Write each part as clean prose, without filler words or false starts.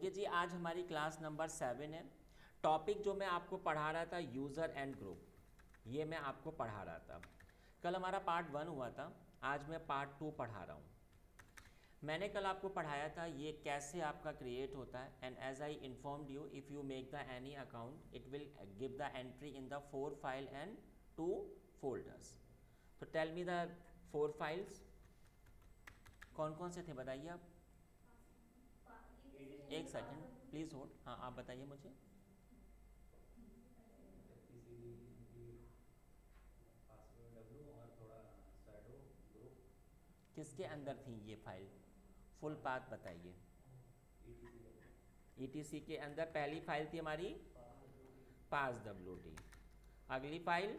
Okay जी, आज हमारी class number 7 है। टॉपिक जो मैं आपको पढ़ा रहा था यूज़र एंड ग्रुप, ये मैं आपको पढ़ा रहा था। कल हमारा पार्ट 1 हुआ था, आज मैं पार्ट 2 पढ़ा रहा हूँ। मैंने कल आपको पढ़ाया था ये कैसे आपका क्रिएट होता है। And as I informed you, if you make the any account it will give the entry in the 4 file and 2 folders. तो टेल मी द 4 फाइल्स कौन कौन से थे, बताइए आप। एक सेकंड प्लीज़ होल्ड। हाँ, आप बताइए मुझे। किसके अंदर थी ये फाइल, फुल पाथ बताइए। ईटीसी के अंदर पहली फाइल थी हमारी पास डब्ल्यूटी, अगली फाइल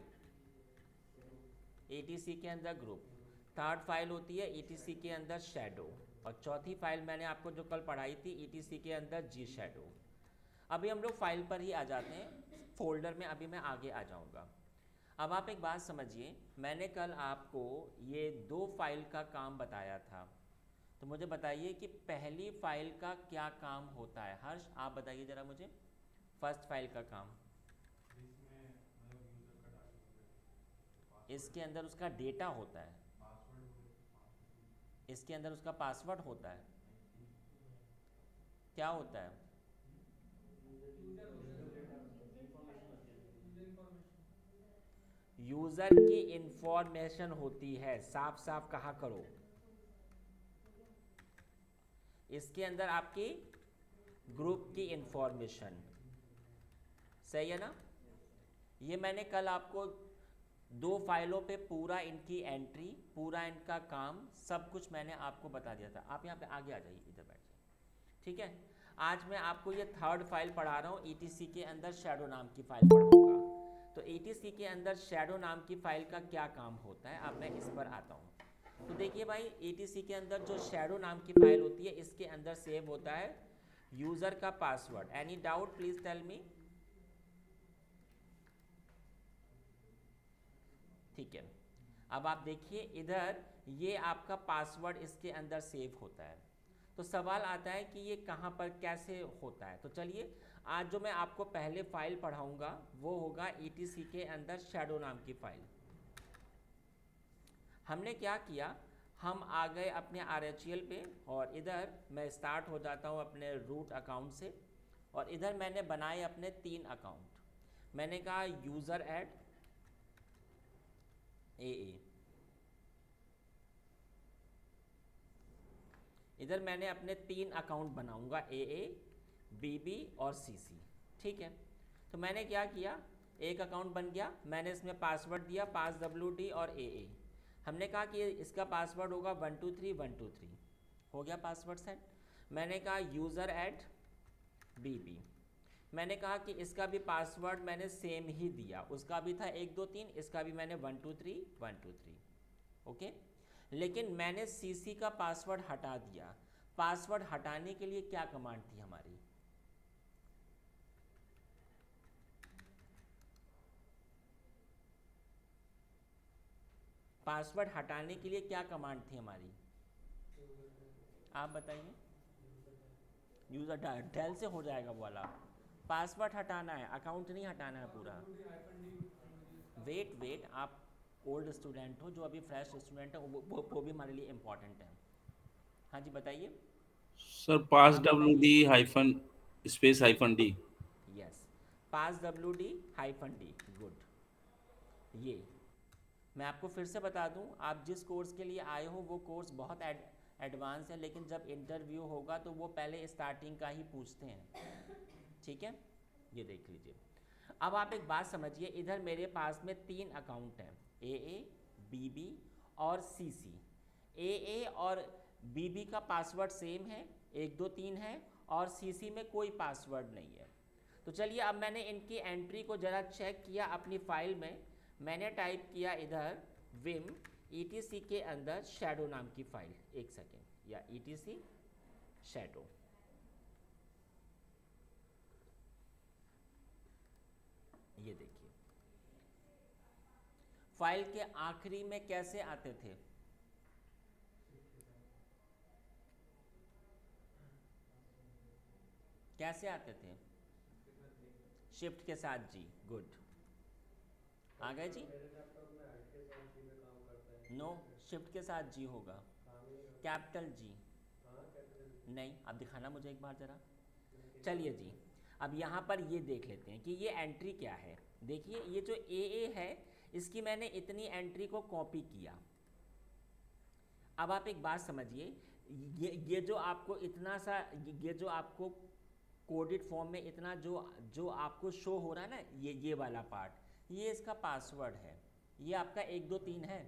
ईटीसी के अंदर ग्रुप, थर्ड फाइल होती है ईटीसी के अंदर शैडो, और चौथी फाइल मैंने आपको जो कल पढ़ाई थी ईटीसी के अंदर जी शैडो। अभी हम लोग फाइल पर ही आ जाते हैं, फोल्डर में अभी मैं आगे आ जाऊंगा। अब आप एक बात समझिए, मैंने कल आपको ये 2 फाइल का काम बताया था, तो मुझे बताइए कि पहली फाइल का क्या काम होता है। हर्ष आप बताइए ज़रा मुझे, फर्स्ट फाइल का काम। इसके अंदर उसका डेटा होता है, इसके अंदर उसका पासवर्ड होता है, क्या होता है। यूज़र की इंफॉर्मेशन होती है, साफ साफ कहा करो। इसके अंदर आपकी ग्रुप की इंफॉर्मेशन, सही है ना। ये मैंने कल आपको 2 फाइलों पे पूरा इनकी एंट्री, पूरा इनका काम, सब कुछ मैंने आपको बता दिया था। आप यहाँ पे आगे आ जाइए, इधर बैठ जाइए, ठीक है। आज मैं आपको ये थर्ड फाइल पढ़ा रहा हूँ, ईटीसी के अंदर शैडो नाम की फाइल पढ़ाऊंगा। तो ईटीसी के अंदर शैडो नाम की फाइल का क्या काम होता है, अब मैं इस पर आता हूँ। तो देखिए भाई, ईटीसी के अंदर जो शैडो नाम की फाइल होती है, इसके अंदर सेव होता है यूज़र का password. Any doubt please tell me. ठीक है, अब आप देखिए इधर, ये आपका पासवर्ड इसके अंदर सेव होता है। तो सवाल आता है कि ये कहाँ पर कैसे होता है। तो चलिए, आज जो मैं आपको पहले फाइल पढ़ाऊंगा वो होगा ईटीसी के अंदर शैडो नाम की फाइल। हमने क्या किया, हम आ गए अपने RHEL पे, और इधर मैं स्टार्ट हो जाता हूँ अपने रूट अकाउंट से, और इधर मैंने बनाए अपने 3 अकाउंट। मैंने कहा यूज़र ऐड ए, इधर मैंने अपने 3 अकाउंट बनाऊंगा, ए, बी और सी। ठीक है, तो मैंने क्या किया, एक अकाउंट बन गया, मैंने इसमें पासवर्ड दिया पास WD और ए। हमने कहा कि इसका पासवर्ड होगा 123 123, हो गया पासवर्ड सेट। मैंने कहा यूज़र ऐड बी, मैंने कहा कि इसका भी पासवर्ड मैंने सेम ही दिया, उसका भी था 123, इसका भी मैंने 123 ओके। लेकिन मैंने सीसी का पासवर्ड हटा दिया। पासवर्ड हटाने के लिए क्या कमांड थी हमारी, पासवर्ड हटाने के लिए क्या कमांड थी हमारी, आप बताइए। यूज़र डेल से हो जाएगा वो वाला, पासवर्ड हटाना है, अकाउंट नहीं हटाना है पूरा। वेट, आप ओल्ड स्टूडेंट हो, जो अभी फ्रेश स्टूडेंट है वो भी हमारे लिए इम्पोर्टेंट है। हाँ जी बताइए। सर पास आप डब्ल्यू बताइए। D hyphen space hyphen D. Yes, pass WD-D, good. ये मैं आपको फिर से बता दूं, आप जिस कोर्स के लिए आए हो वो कोर्स बहुत एडवांस है, लेकिन जब इंटरव्यू होगा तो वो पहले स्टार्टिंग का ही पूछते हैं, ठीक है। ये देख लीजिए। अब आप एक बात समझिए, इधर मेरे पास में 3 अकाउंट हैं, ए, बी और सी। ए और बी का पासवर्ड सेम है, 123 है, और सी में कोई पासवर्ड नहीं है। तो चलिए, अब मैंने इनकी एंट्री को ज़रा चेक किया अपनी फाइल में। मैंने टाइप किया इधर विम ईटीसी के अंदर शैडो नाम की फाइल, एक सेकेंड, या ईटीसी शैडो। ये देखिए, फाइल के आखिरी में कैसे आते थे, कैसे आते थे? शिफ्ट के साथ जी, गुड। आ गए जी? नो, शिफ्ट के साथ जी होगा। कैपिटल जी नहीं, अब दिखाना मुझे एक बार ज़रा। चलिए जी, अब यहाँ पर ये देख लेते हैं कि ये एंट्री क्या है। देखिए ये जो ए है, इसकी मैंने इतनी एंट्री को कॉपी किया। अब आप एक बात समझिए, ये जो आपको इतना सा, ये जो आपको कोडेड फॉर्म में इतना जो जो आपको शो हो रहा है ना, ये वाला पार्ट, ये इसका पासवर्ड है। ये आपका 1 2 3 है।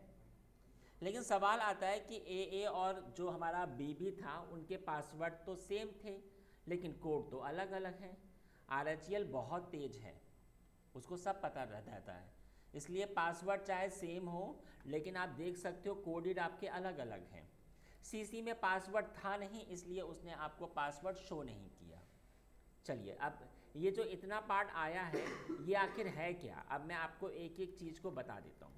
लेकिन सवाल आता है कि ए और जो हमारा बी था, उनके पासवर्ड तो सेम थे, लेकिन कोड तो अलग अलग हैं। RHEL बहुत तेज है, उसको सब पता रहता है, इसलिए पासवर्ड चाहे सेम हो, लेकिन आप देख सकते हो कोडेड आपके अलग अलग हैं। CC में पासवर्ड था नहीं, इसलिए उसने आपको पासवर्ड शो नहीं किया। चलिए, अब ये जो इतना पार्ट आया है, ये आखिर है क्या? अब मैं आपको एक एक चीज़ को बता देता हूँ।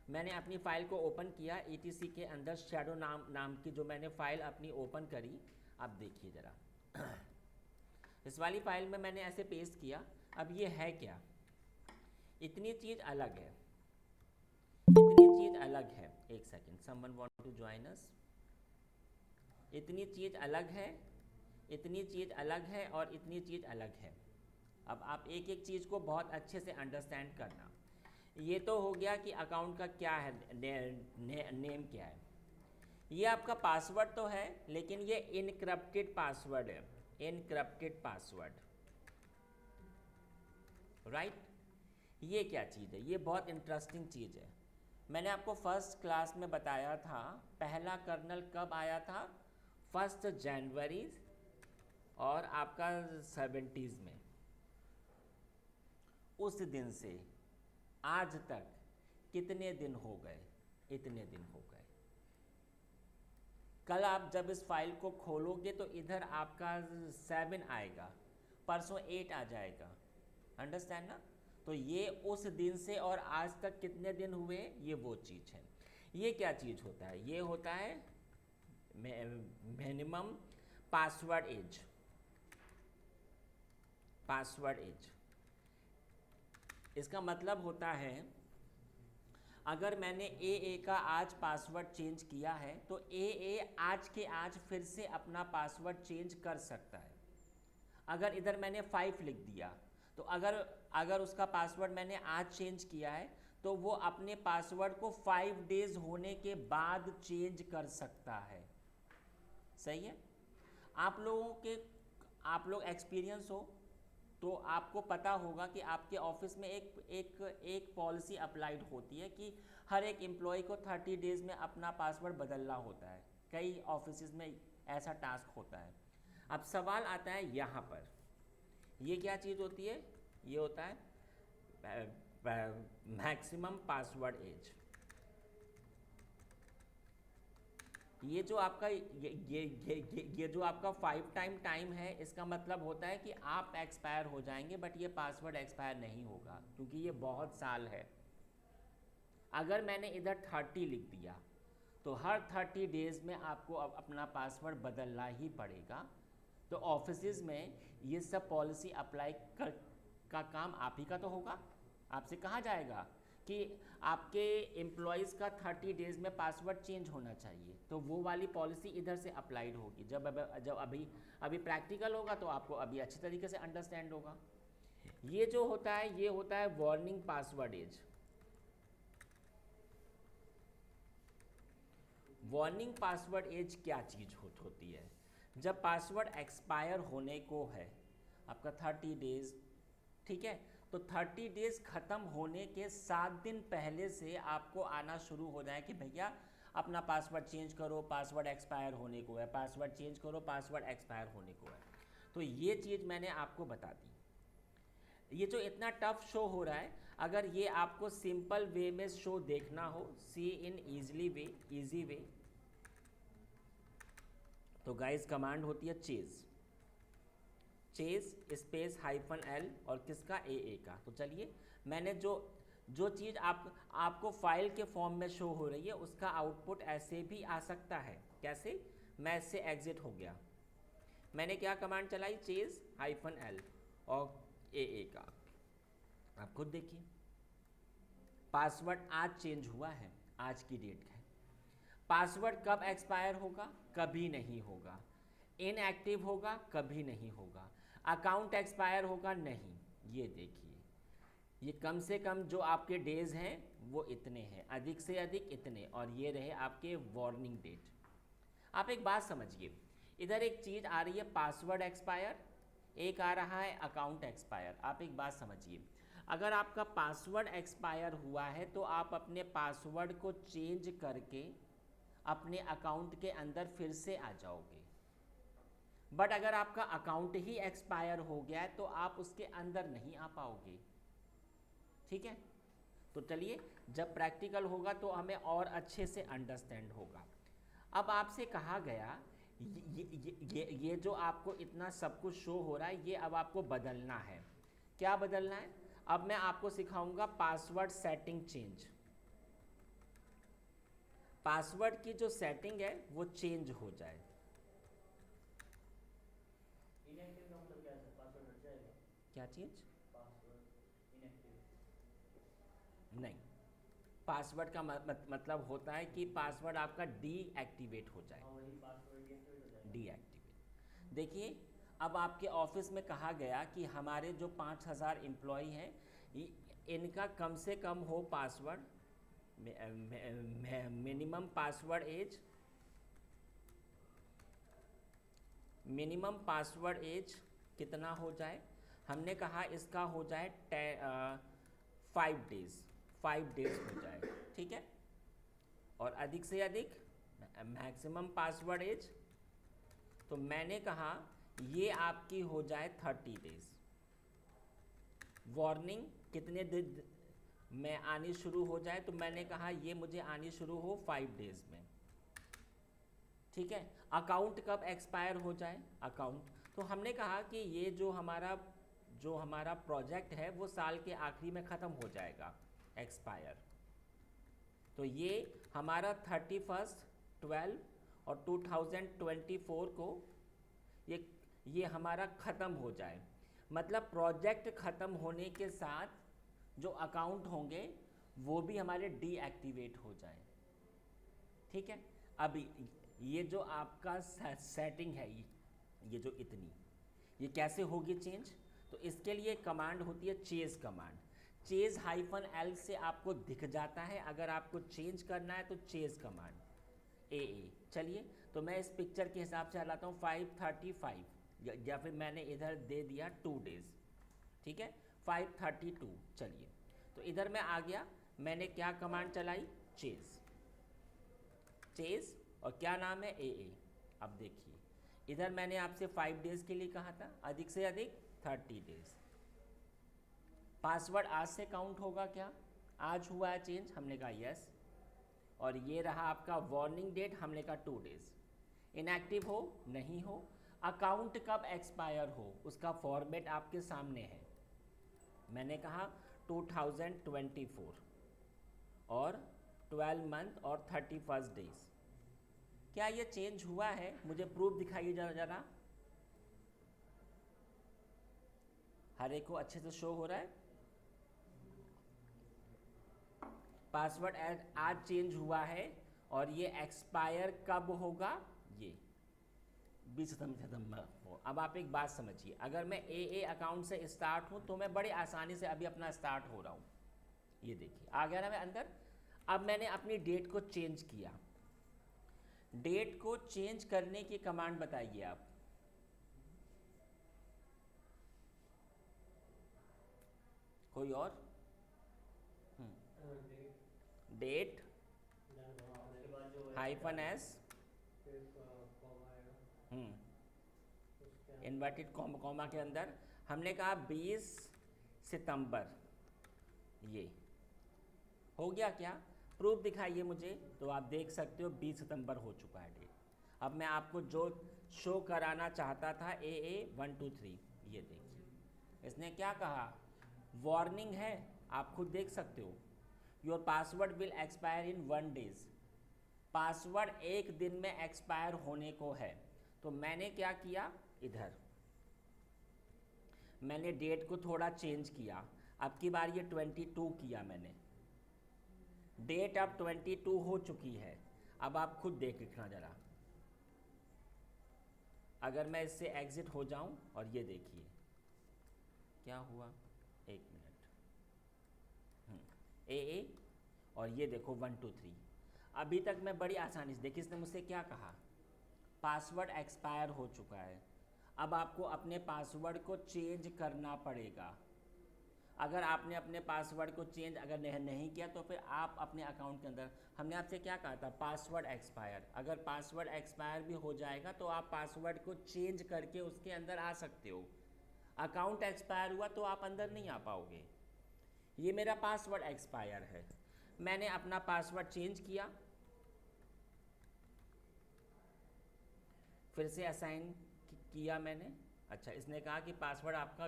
मैंने अपनी फ़ाइल को ओपन किया, ETC के अंदर शैडो नाम की जो मैंने फ़ाइल अपनी ओपन करी। अब देखिए ज़रा, इस वाली फ़ाइल में मैंने ऐसे पेस्ट किया। अब ये है क्या? इतनी चीज़ अलग है, इतनी चीज़ अलग है। एक second, someone want to join us. इतनी चीज़ अलग है, इतनी चीज़ अलग है, और इतनी चीज़ अलग है। अब आप एक एक चीज़ को बहुत अच्छे से अंडरस्टैंड करना। ये तो हो गया कि अकाउंट का क्या है, नेम क्या है। ये आपका पासवर्ड तो है, लेकिन ये इनक्रप्टेड पासवर्ड है, इनक्रप्टेड पासवर्ड, राइट। ये क्या चीज़ है? ये बहुत इंटरेस्टिंग चीज़ है। मैंने आपको फर्स्ट क्लास में बताया था, पहला कर्नल कब आया था? 1 जनवरी और आपका 70s में। उस दिन से आज तक कितने दिन हो गए? इतने दिन हो गए। कल आप जब इस फाइल को खोलोगे तो इधर आपका 7 आएगा, परसों 8 आ जाएगा। अंडरस्टैंड ना? तो ये उस दिन से और आज तक कितने दिन हुए, ये वो चीज़ है। ये क्या चीज़ होता है? ये होता है minimum password age. Password age, इसका मतलब होता है, अगर मैंने ए का आज पासवर्ड चेंज किया है, तो ए आज के आज फिर से अपना पासवर्ड चेंज कर सकता है। अगर इधर मैंने 5 लिख दिया, तो अगर उसका पासवर्ड मैंने आज चेंज किया है, तो वो अपने पासवर्ड को 5 डेज होने के बाद चेंज कर सकता है। सही है? आप लोग एक्सपीरियंस हो तो आपको पता होगा कि आपके ऑफिस में एक पॉलिसी अप्लाइड होती है कि हर एक एम्प्लॉय को 30 डेज़ में अपना पासवर्ड बदलना होता है। कई ऑफिस में ऐसा टास्क होता है। अब सवाल आता है यहाँ पर, ये क्या चीज़ होती है? ये होता है मैक्सिमम पासवर्ड एज। ये जो आपका ये जो आपका 5 टाइम है, इसका मतलब होता है कि आप एक्सपायर हो जाएंगे, बट ये पासवर्ड एक्सपायर नहीं होगा, क्योंकि ये बहुत साल है। अगर मैंने इधर 30 लिख दिया, तो हर 30 डेज़ में आपको अब अपना पासवर्ड बदलना ही पड़ेगा। तो ऑफिसेज में ये सब पॉलिसी अप्लाई का काम आप ही का तो होगा। आपसे कहा जाएगा कि आपके एम्प्लॉयज़ का 30 डेज़ में पासवर्ड चेंज होना चाहिए, तो वो वाली पॉलिसी इधर से अप्लाइड होगी। जब अभी प्रैक्टिकल होगा तो आपको अभी अच्छी तरीके से अंडरस्टैंड होगा। ये जो होता है, ये होता है warning password age. Warning password age क्या चीज़ होती है? जब पासवर्ड एक्सपायर होने को है, आपका 30 डेज़, ठीक है, तो 30 डेज़ ख़त्म होने के 7 दिन पहले से आपको आना शुरू हो जाए कि भैया अपना पासवर्ड चेंज करो, पासवर्ड एक्सपायर होने को है, पासवर्ड चेंज करो, पासवर्ड एक्सपायर होने को है। तो ये चीज़ मैंने आपको बता दी। ये जो इतना टफ शो हो रहा है, अगर ये आपको सिंपल वे में शो देखना हो, सी इन ईजी वे, तो गाइस कमांड होती है चेज स्पेस -l और किसका ए का। तो चलिए, मैंने जो चीज़ आपको फाइल के फॉर्म में शो हो रही है, उसका आउटपुट ऐसे भी आ सकता है। कैसे? मैं इससे एग्जिट हो गया, मैंने क्या कमांड चलाई, चेज -l और AA का। आप खुद देखिए, पासवर्ड आज चेंज हुआ है, आज की डेट है। पासवर्ड कब एक्सपायर होगा, कभी नहीं होगा। इनएक्टिव होगा, कभी नहीं होगा। अकाउंट एक्सपायर होगा, नहीं। ये देखिए, ये कम से कम जो आपके डेज हैं वो इतने हैं, अधिक से अधिक इतने, और ये रहे आपके वार्निंग डेट। आप एक बात समझिए, इधर एक चीज़ आ रही है पासवर्ड एक्सपायर, एक आ रहा है अकाउंट एक्सपायर। आप एक बात समझिए, अगर आपका पासवर्ड एक्सपायर हुआ है तो आप अपने पासवर्ड को चेंज करके अपने अकाउंट के अंदर फिर से आ जाओगे। बट अगर आपका अकाउंट ही एक्सपायर हो गया है तो आप उसके अंदर नहीं आ पाओगे। ठीक है, तो चलिए, जब प्रैक्टिकल होगा तो हमें और अच्छे से अंडरस्टैंड होगा। अब आपसे कहा गया ये जो आपको इतना सब कुछ शो हो रहा है, ये अब आपको बदलना है। क्या बदलना है? अब मैं आपको सिखाऊंगा पासवर्ड सेटिंग चेंज। पासवर्ड की जो सेटिंग है वो चेंज हो जाए। इनएक्टिव का मतलब क्या है सर? पासवर्ड हट जाएगा? क्या चीज? Password inactive? नहीं, पासवर्ड का मतलब होता है कि पासवर्ड आपका डीएक्टिवेट हो जाए। हाँ, वही पासवर्ड डीएक्टिवेट हो जाएगा। डीएक्टिवेट। देखिए, अब आपके ऑफिस में कहा गया कि हमारे जो 5000 एम्प्लॉय हैं, इनका कम से कम हो password, minimum password age, minimum password age कितना हो जाए? हमने कहा इसका हो जाए 5 डेज, 5 डेज हो जाए। ठीक है, और अधिक से अधिक मैक्सिमम पासवर्ड एज, तो मैंने कहा ये आपकी हो जाए 30 डेज। वार्निंग कितने दिन में आनी शुरू हो जाए? तो मैंने कहा ये मुझे आनी शुरू हो 5 डेज में। ठीक है, अकाउंट कब एक्सपायर हो जाए? अकाउंट, तो हमने कहा कि ये जो हमारा प्रोजेक्ट है वो साल के आखिरी में ख़त्म हो जाएगा, एक्सपायर। तो ये हमारा 31/12 और 2024 को ये हमारा ख़त्म हो जाए। मतलब प्रोजेक्ट ख़त्म होने के साथ जो अकाउंट होंगे वो भी हमारे डीएक्टिवेट हो जाए। ठीक है, अब ये जो आपका सेटिंग है, ये जो इतनी, ये कैसे होगी चेंज? तो इसके लिए कमांड होती है चेज कमांड। चेज -l से आपको दिख जाता है। अगर आपको चेंज करना है तो चेज कमांड AA। चलिए, तो मैं इस पिक्चर के हिसाब से हलाता हूँ 535, या फिर मैंने इधर दे दिया 2 डेज। ठीक है, 532। चलिए, तो इधर मैं आ गया, मैंने क्या कमांड चलाई? चेज। चेज और क्या नाम है? AA। अब देखिए, इधर मैंने आपसे 5 डेज के लिए कहा था, अधिक से अधिक 30 डेज। पासवर्ड आज से काउंट होगा क्या? आज हुआ है चेंज, हमने कहा यस। और ये रहा आपका वार्निंग डेट, हमने कहा 2 डेज। इनएक्टिव हो, नहीं हो। अकाउंट कब एक्सपायर हो, उसका फॉर्मेट आपके सामने है। मैंने कहा 2024 और 12 मंथ और 31 डेज। क्या ये चेंज हुआ है? मुझे प्रूफ दिखाइए जरा। हर एक को अच्छे से शो हो रहा है? पासवर्ड आज चेंज हुआ है और ये एक्सपायर कब होगा? ये 20 सितंबर को। अब आप एक बात समझिए, अगर मैं AA अकाउंट से स्टार्ट हूँ तो मैं बड़ी आसानी से अभी अपना स्टार्ट हो रहा हूँ। ये देखिए, आ गया ना मैं अंदर। अब मैंने अपनी डेट को चेंज किया। डेट को चेंज करने की कमांड बताइए आप। कोई और? डेट उसके बाद जो -s, इन्वर्टेड कॉमा के अंदर हमने कहा 20 सितंबर। ये हो गया क्या? प्रूफ दिखाइए मुझे। तो आप देख सकते हो 20 सितंबर हो चुका है डेट। अब मैं आपको जो शो कराना चाहता था AA 1 2 3, ये देखिए, इसने क्या कहा? वार्निंग है, आप खुद देख सकते हो। Your password will expire in 1 days. Password एक दिन में एक्सपायर होने को है। तो मैंने क्या किया? इधर मैंने डेट को थोड़ा चेंज किया, अब की बार ये 22 किया मैंने, डेट अब 22 हो चुकी है। अब आप खुद देखना ज़रा, अगर मैं इससे एग्ज़िट हो जाऊं और ये देखिए क्या हुआ, एक मिनट, ए और ये देखो 1 2 3। अभी तक मैं बड़ी आसानी से, देखिए इसने मुझसे क्या कहा, पासवर्ड एक्सपायर हो चुका है। अब आपको अपने पासवर्ड को चेंज करना पड़ेगा। अगर आपने अपने पासवर्ड को चेंज अगर नहीं किया तो फिर आप अपने अकाउंट के अंदर, हमने आपसे क्या कहा था, पासवर्ड एक्सपायर, अगर पासवर्ड एक्सपायर भी हो जाएगा तो आप पासवर्ड को चेंज करके उसके अंदर आ सकते हो। अकाउंट एक्सपायर हुआ तो आप अंदर नहीं आ पाओगे। ये मेरा पासवर्ड एक्सपायर है, मैंने अपना पासवर्ड चेंज किया, फिर से असाइन किया मैंने। अच्छा, इसने कहा कि पासवर्ड आपका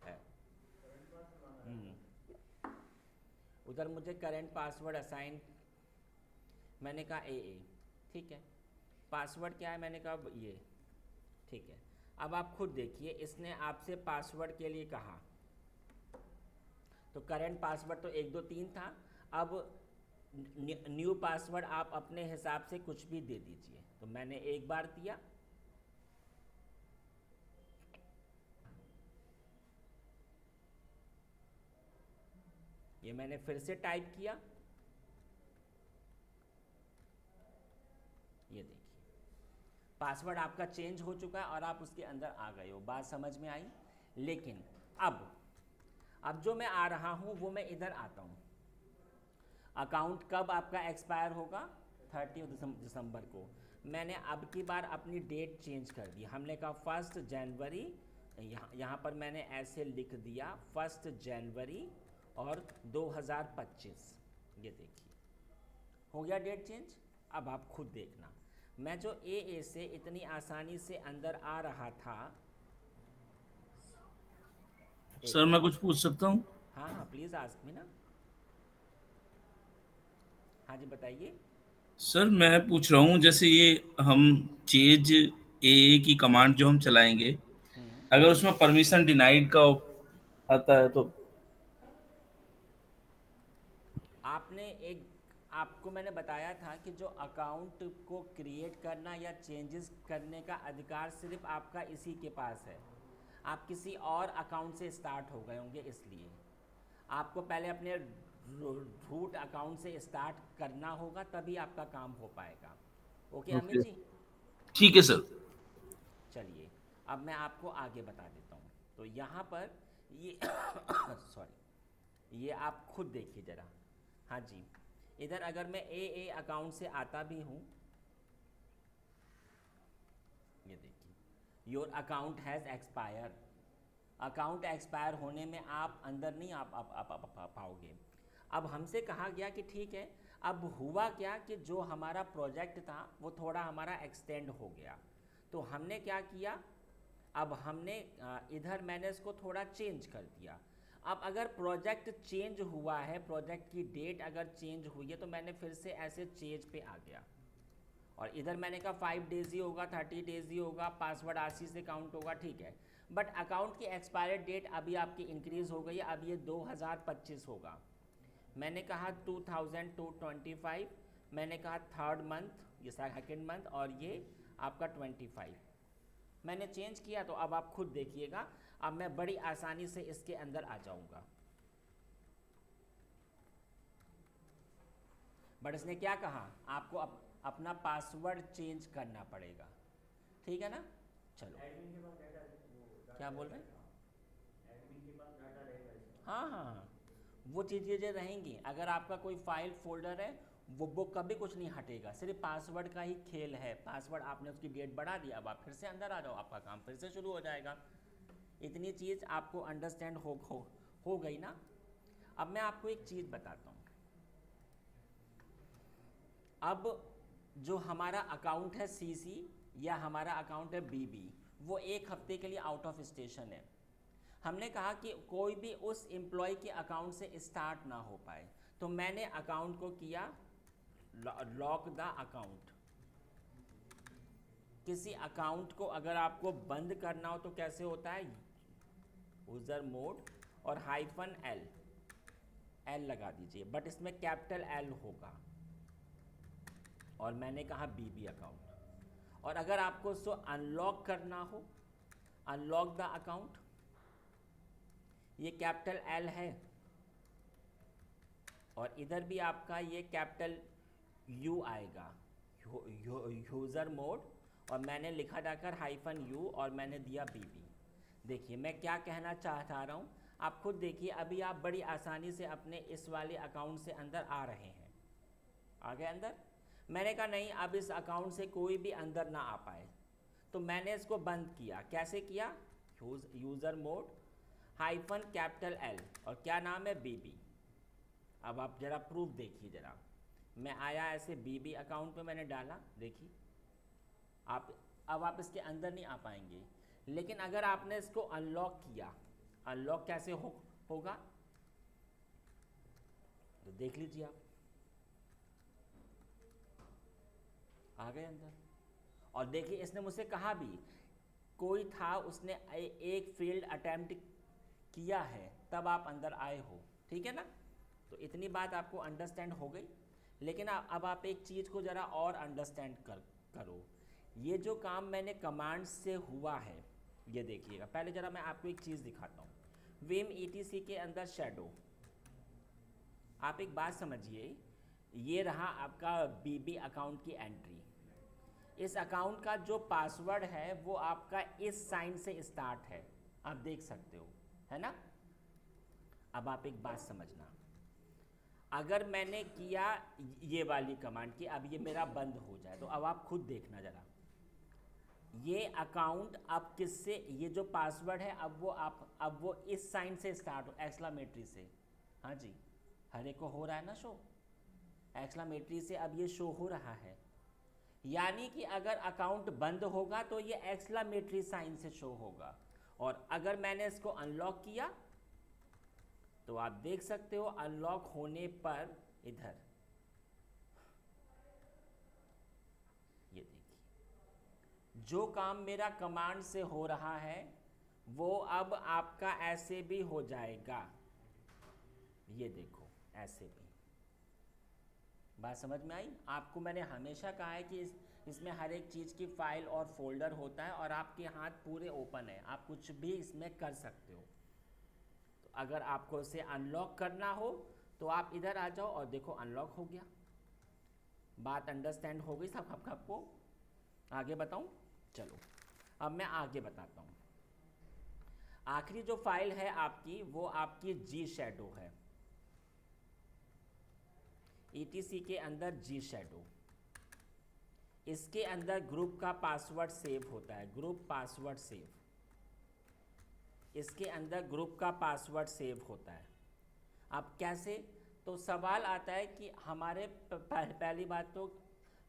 है, उधर मुझे करेंट पासवर्ड असाइन, मैंने कहा ए, ठीक है, पासवर्ड क्या है, मैंने कहा ये, ठीक है। अब आप खुद देखिए, इसने आपसे पासवर्ड के लिए कहा, तो करेंट पासवर्ड तो 1 2 3 था, अब न्यू पासवर्ड आप अपने हिसाब से कुछ भी दे दीजिए। तो मैंने एक बार दिया, ये मैंने फिर से टाइप किया, ये देखिए पासवर्ड आपका चेंज हो चुका है और आप उसके अंदर आ गए हो। बात समझ में आई? लेकिन अब जो मैं आ रहा हूं वो मैं इधर आता हूं। अकाउंट कब आपका एक्सपायर होगा? 30 दिसंबर को। मैंने अब की बार अपनी डेट चेंज कर दी, हमने कहा 1 जनवरी, यहाँ पर मैंने ऐसे लिख दिया 1 जनवरी और 2025। ये देखिए हो गया डेट चेंज। अब आप खुद देखना, मैं जो ए से इतनी आसानी से अंदर आ रहा था। सर मैं कुछ पूछ सकता हूँ? हाँ हाँ प्लीज़ आस्क मी ना। हाँ जी बताइए। सर मैं पूछ रहा हूँ, जैसे ये हम चेज ए की कमांड जो हम चलाएंगे, अगर उसमें परमिशन डिनाइड का आता है तो? आपने एक, आपको मैंने बताया था कि जो अकाउंट को क्रिएट करना या चेंजेस करने का अधिकार सिर्फ आपका इसी के पास है। आप किसी और अकाउंट से स्टार्ट हो गए होंगे, इसलिए आपको पहले अपने रूट अकाउंट से स्टार्ट करना होगा, तभी आपका काम हो पाएगा। ओके अमित ओके, जी, ठीक है सर। चलिए अब मैं आपको आगे बता देता हूँ। तो यहाँ पर ये सॉरी, ये आप खुद देखिए ज़रा। हाँ जी, इधर अगर मैं ए अकाउंट से आता भी हूँ, ये देखिए your account has expire. Account expire होने में आप अंदर नहीं आ पाओगे। अब हमसे कहा गया कि ठीक है, अब हुआ क्या कि जो हमारा प्रोजेक्ट था वो थोड़ा हमारा एक्सटेंड हो गया, तो हमने क्या किया, अब हमने इधर मैंने इसको थोड़ा चेंज कर दिया। अब अगर प्रोजेक्ट चेंज हुआ है, प्रोजेक्ट की डेट अगर चेंज हुई है, तो मैंने फिर से ऐसे चेंज पे आ गया और इधर मैंने कहा 5 डेज ही होगा, 30 डेज ही होगा, पासवर्ड आरसी से काउंट होगा, ठीक है। बट अकाउंट की एक्सपायरी डेट अभी आपकी इंक्रीज हो गई है, अब ये 2025 होगा। मैंने कहा 2025, मैंने कहा 3rd मंथ, ये 2nd मंथ, और ये आपका 25 मैंने चेंज किया। तो अब आप खुद देखिएगा, अब मैं बड़ी आसानी से इसके अंदर आ जाऊंगा। बट इसने क्या कहा, आपको अपना पासवर्ड चेंज करना पड़ेगा, ठीक है ना। चलो एडमिन के पास डाटा, क्या बोल रहे हैं? एडमिन के पास डाटा रहेगा इसका। हाँ हाँ हाँ, वो चीज़ें रहेंगी। अगर आपका कोई फाइल फोल्डर है, वो कभी कुछ नहीं हटेगा, सिर्फ पासवर्ड का ही खेल है। पासवर्ड आपने उसकी डेट बढ़ा दिया, अब आप फिर से अंदर आ जाओ, आपका काम फिर से शुरू हो जाएगा। इतनी चीज़ आपको अंडरस्टैंड हो गई ना। अब मैं आपको एक चीज़ बताता हूँ। अब जो हमारा अकाउंट है सीसी या हमारा अकाउंट है बीबी, वो 1 हफ्ते के लिए आउट ऑफ स्टेशन है। हमने कहा कि कोई भी उस एम्प्लॉय के अकाउंट से स्टार्ट ना हो पाए, तो मैंने अकाउंट को किया लॉक द अकाउंट। किसी अकाउंट को अगर आपको बंद करना हो तो कैसे होता है, यूज़र मोड और हाइफन एल, एल लगा दीजिए, बट इसमें कैपिटल एल होगा, और मैंने कहा बीबी अकाउंट। और अगर आपको उसको अनलॉक करना हो, अनलॉक द अकाउंट, ये कैपिटल एल है, और इधर भी आपका ये कैपिटल यू आएगा, यूज़र मोड, और मैंने लिखा जाकर हाइफन यू और मैंने दिया बीबी। देखिए मैं क्या कहना चाह रहा हूँ, आप खुद देखिए, अभी आप बड़ी आसानी से अपने इस वाले अकाउंट से अंदर आ रहे हैं, आ गए अंदर। मैंने कहा नहीं, अब इस अकाउंट से कोई भी अंदर ना आ पाए, तो मैंने इसको बंद किया। कैसे किया, user mode hyphen capital L और क्या नाम है, बीबी। अब आप ज़रा प्रूफ देखिए ज़रा, मैं आया ऐसे बीबी अकाउंट पे मैंने डाला, देखिए आप, अब आप इसके अंदर नहीं आ पाएंगे। लेकिन अगर आपने इसको अनलॉक किया, अनलॉक कैसे होगा, तो देख लीजिए आप, आ गए अंदर। और देखिए इसने मुझसे कहा भी, कोई था उसने एक फील्ड अटेम्प्ट किया है तब आप अंदर आए हो, ठीक है ना। तो इतनी बात आपको अंडरस्टैंड हो गई। लेकिन अब आप एक चीज़ को ज़रा और अंडरस्टैंड करो। ये जो काम मैंने कमांड से हुआ है, ये देखिएगा। पहले ज़रा मैं आपको एक चीज़ दिखाता हूँ। विम ईटीसी के अंदर शैडो, आप एक बात समझिए, ये रहा आपका बीबी अकाउंट की एंट्री। इस अकाउंट का जो पासवर्ड है वो आपका इस साइन से स्टार्ट है, आप देख सकते हो, है ना। अब आप एक बात समझना, अगर मैंने किया ये वाली कमांड की, अब ये मेरा बंद हो जाए, तो अब आप खुद देखना ज़रा, ये अकाउंट अब किससे, ये जो पासवर्ड है अब वो इस साइन से स्टार्ट हो, एक्सक्लेमेटरी से। हाँ जी, हर एक को हो रहा है ना शो, एक्सक्लेमेटरी से अब ये शो हो रहा है। यानी कि अगर अकाउंट बंद होगा तो ये एक्सक्लेमेटरी साइन से शो होगा। और अगर मैंने इसको अनलॉक किया तो आप देख सकते हो, अनलॉक होने पर इधर ये देखिए, जो काम मेरा कमांड से हो रहा है वो अब आपका ऐसे भी हो जाएगा, ये देखो ऐसे भी। बात समझ में आई आपको। मैंने हमेशा कहा है कि इसमें हर एक चीज़ की फाइल और फोल्डर होता है और आपके हाथ पूरे ओपन है, आप कुछ भी इसमें कर सकते हो। तो अगर आपको इसे अनलॉक करना हो तो आप इधर आ जाओ और देखो अनलॉक हो गया। बात अंडरस्टैंड हो गई सब आपको। आगे बताऊं, चलो अब मैं आगे बताता हूँ। आखिरी जो फाइल है आपकी वो आपकी जी शैडो है, ईटीसी के अंदर जी शैडो। इसके अंदर ग्रुप का पासवर्ड सेव होता है, ग्रुप पासवर्ड सेव। इसके अंदर ग्रुप का पासवर्ड सेव होता है। अब कैसे, तो सवाल आता है कि हमारे पहली बात तो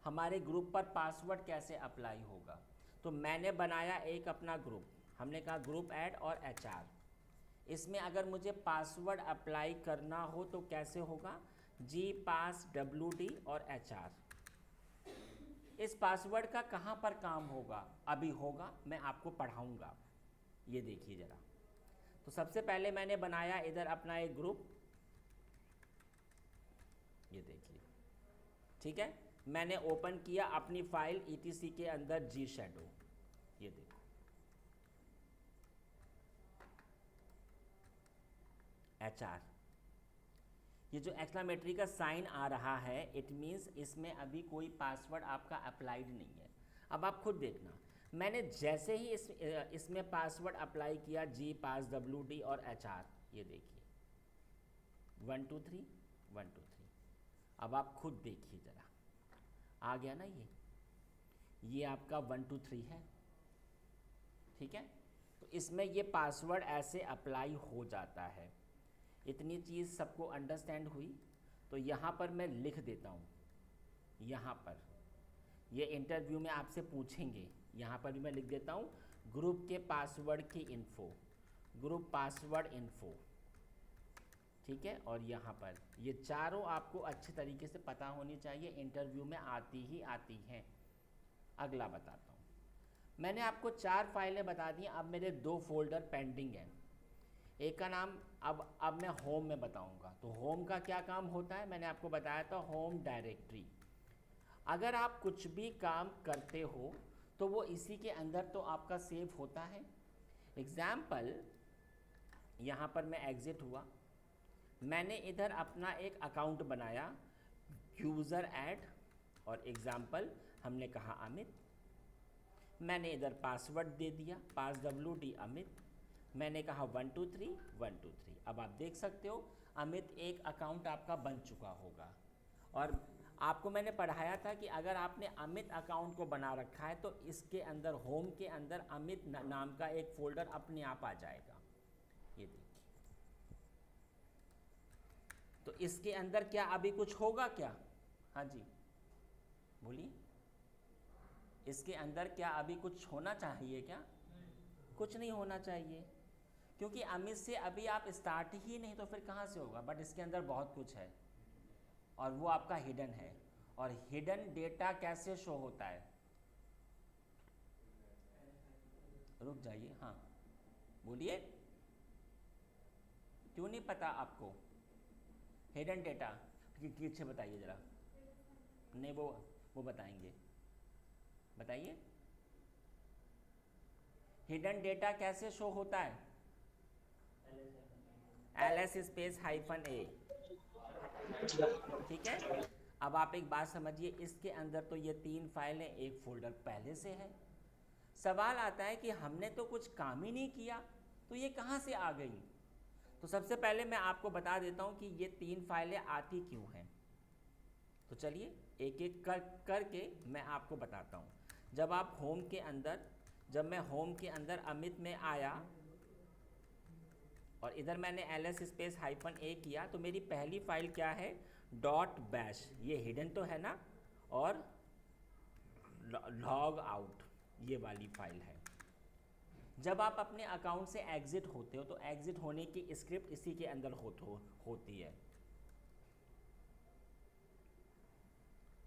हमारे ग्रुप पर पासवर्ड कैसे अप्लाई होगा। तो मैंने बनाया एक अपना ग्रुप, हमने कहा ग्रुप ऐड और एचआर। इसमें अगर मुझे पासवर्ड अप्लाई करना हो तो कैसे होगा, जी पास WD और HR। इस पासवर्ड का कहाँ पर काम होगा, अभी होगा, मैं आपको पढ़ाऊँगा, ये देखिए ज़रा। तो सबसे पहले मैंने बनाया इधर अपना एक ग्रुप, ये देखिए, ठीक है। मैंने ओपन किया अपनी फाइल ETC के अंदर जी शैडो, ये देखो HR। ये जो एक्सक्लेमेटरी का साइन आ रहा है, इट मीन्स इसमें अभी कोई पासवर्ड आपका अप्लाइड नहीं है। अब आप खुद देखना, मैंने जैसे ही इसमें पासवर्ड अप्लाई किया, जी पास WD और HR, ये देखिए 1 2 3 1 2 3। अब आप खुद देखिए ज़रा, आ गया ना, ये आपका 1 2 3 है, ठीक है। तो इसमें ये पासवर्ड ऐसे अप्लाई हो जाता है। इतनी चीज़ सबको अंडरस्टैंड हुई। तो यहाँ पर मैं लिख देता हूँ, यहाँ पर ये इंटरव्यू में आपसे पूछेंगे, यहाँ पर भी मैं लिख देता हूँ ग्रुप के पासवर्ड की इन्फो, ग्रुप पासवर्ड इन्फो, ठीक है। और यहाँ पर ये चारों आपको अच्छे तरीके से पता होनी चाहिए, इंटरव्यू में आती ही आती हैं। अगला बताता हूँ, मैंने आपको 4 फाइलें बता दी, अब मेरे 2 फोल्डर पेंडिंग हैं। एक का नाम अब मैं होम में बताऊंगा। तो होम का क्या काम होता है, मैंने आपको बताया था, होम डायरेक्टरी। अगर आप कुछ भी काम करते हो तो वो इसी के अंदर तो आपका सेव होता है। एग्ज़ाम्पल, यहाँ पर मैं एग्ज़िट हुआ, मैंने इधर अपना एक अकाउंट बनाया, यूज़र ऐड, और एग्ज़ाम्पल हमने कहा अमित। मैंने इधर पासवर्ड दे दिया, passwd अमित। मैंने कहा 123 123। अब आप देख सकते हो अमित एक अकाउंट आपका बन चुका होगा। और आपको मैंने पढ़ाया था कि अगर आपने अमित अकाउंट को बना रखा है तो इसके अंदर, होम के अंदर अमित नाम का एक फ़ोल्डर अपने आप आ जाएगा। ये देखिए, तो इसके अंदर क्या अभी कुछ होगा क्या? हाँ जी बोलिए, इसके अंदर क्या अभी कुछ होना चाहिए क्या? कुछ नहीं होना चाहिए, क्योंकि अमित से अभी आप स्टार्ट ही नहीं, तो फिर कहाँ से होगा? बट इसके अंदर बहुत कुछ है और वो आपका हिडन है। और हिडन डेटा कैसे शो होता है? रुक जाइए, हाँ बोलिए, क्यों नहीं पता आपको हिडन डेटा? पीछे बताइए ज़रा। नहीं, वो बताएंगे, बताइए हिडन डेटा कैसे शो होता है? ls स्पेस -a, ठीक है। अब आप एक बात समझिए, इसके अंदर तो ये 3 फाइलें, एक फोल्डर पहले से है। सवाल आता है कि हमने तो कुछ काम ही नहीं किया, तो ये कहाँ से आ गई? तो सबसे पहले मैं आपको बता देता हूँ कि ये 3 फाइलें आती क्यों हैं। तो चलिए एक एक करके मैं आपको बताता हूँ। जब आप होम के अंदर, जब मैं होम के अंदर अमित में आया और इधर मैंने ls स्पेस -a किया, तो मेरी पहली फाइल क्या है? .bash, ये हिडन तो है ना, और लॉग आउट, ये वाली फाइल है। जब आप अपने अकाउंट से एग्ज़िट होते हो तो एग्ज़िट होने की स्क्रिप्ट इसी के अंदर होती है,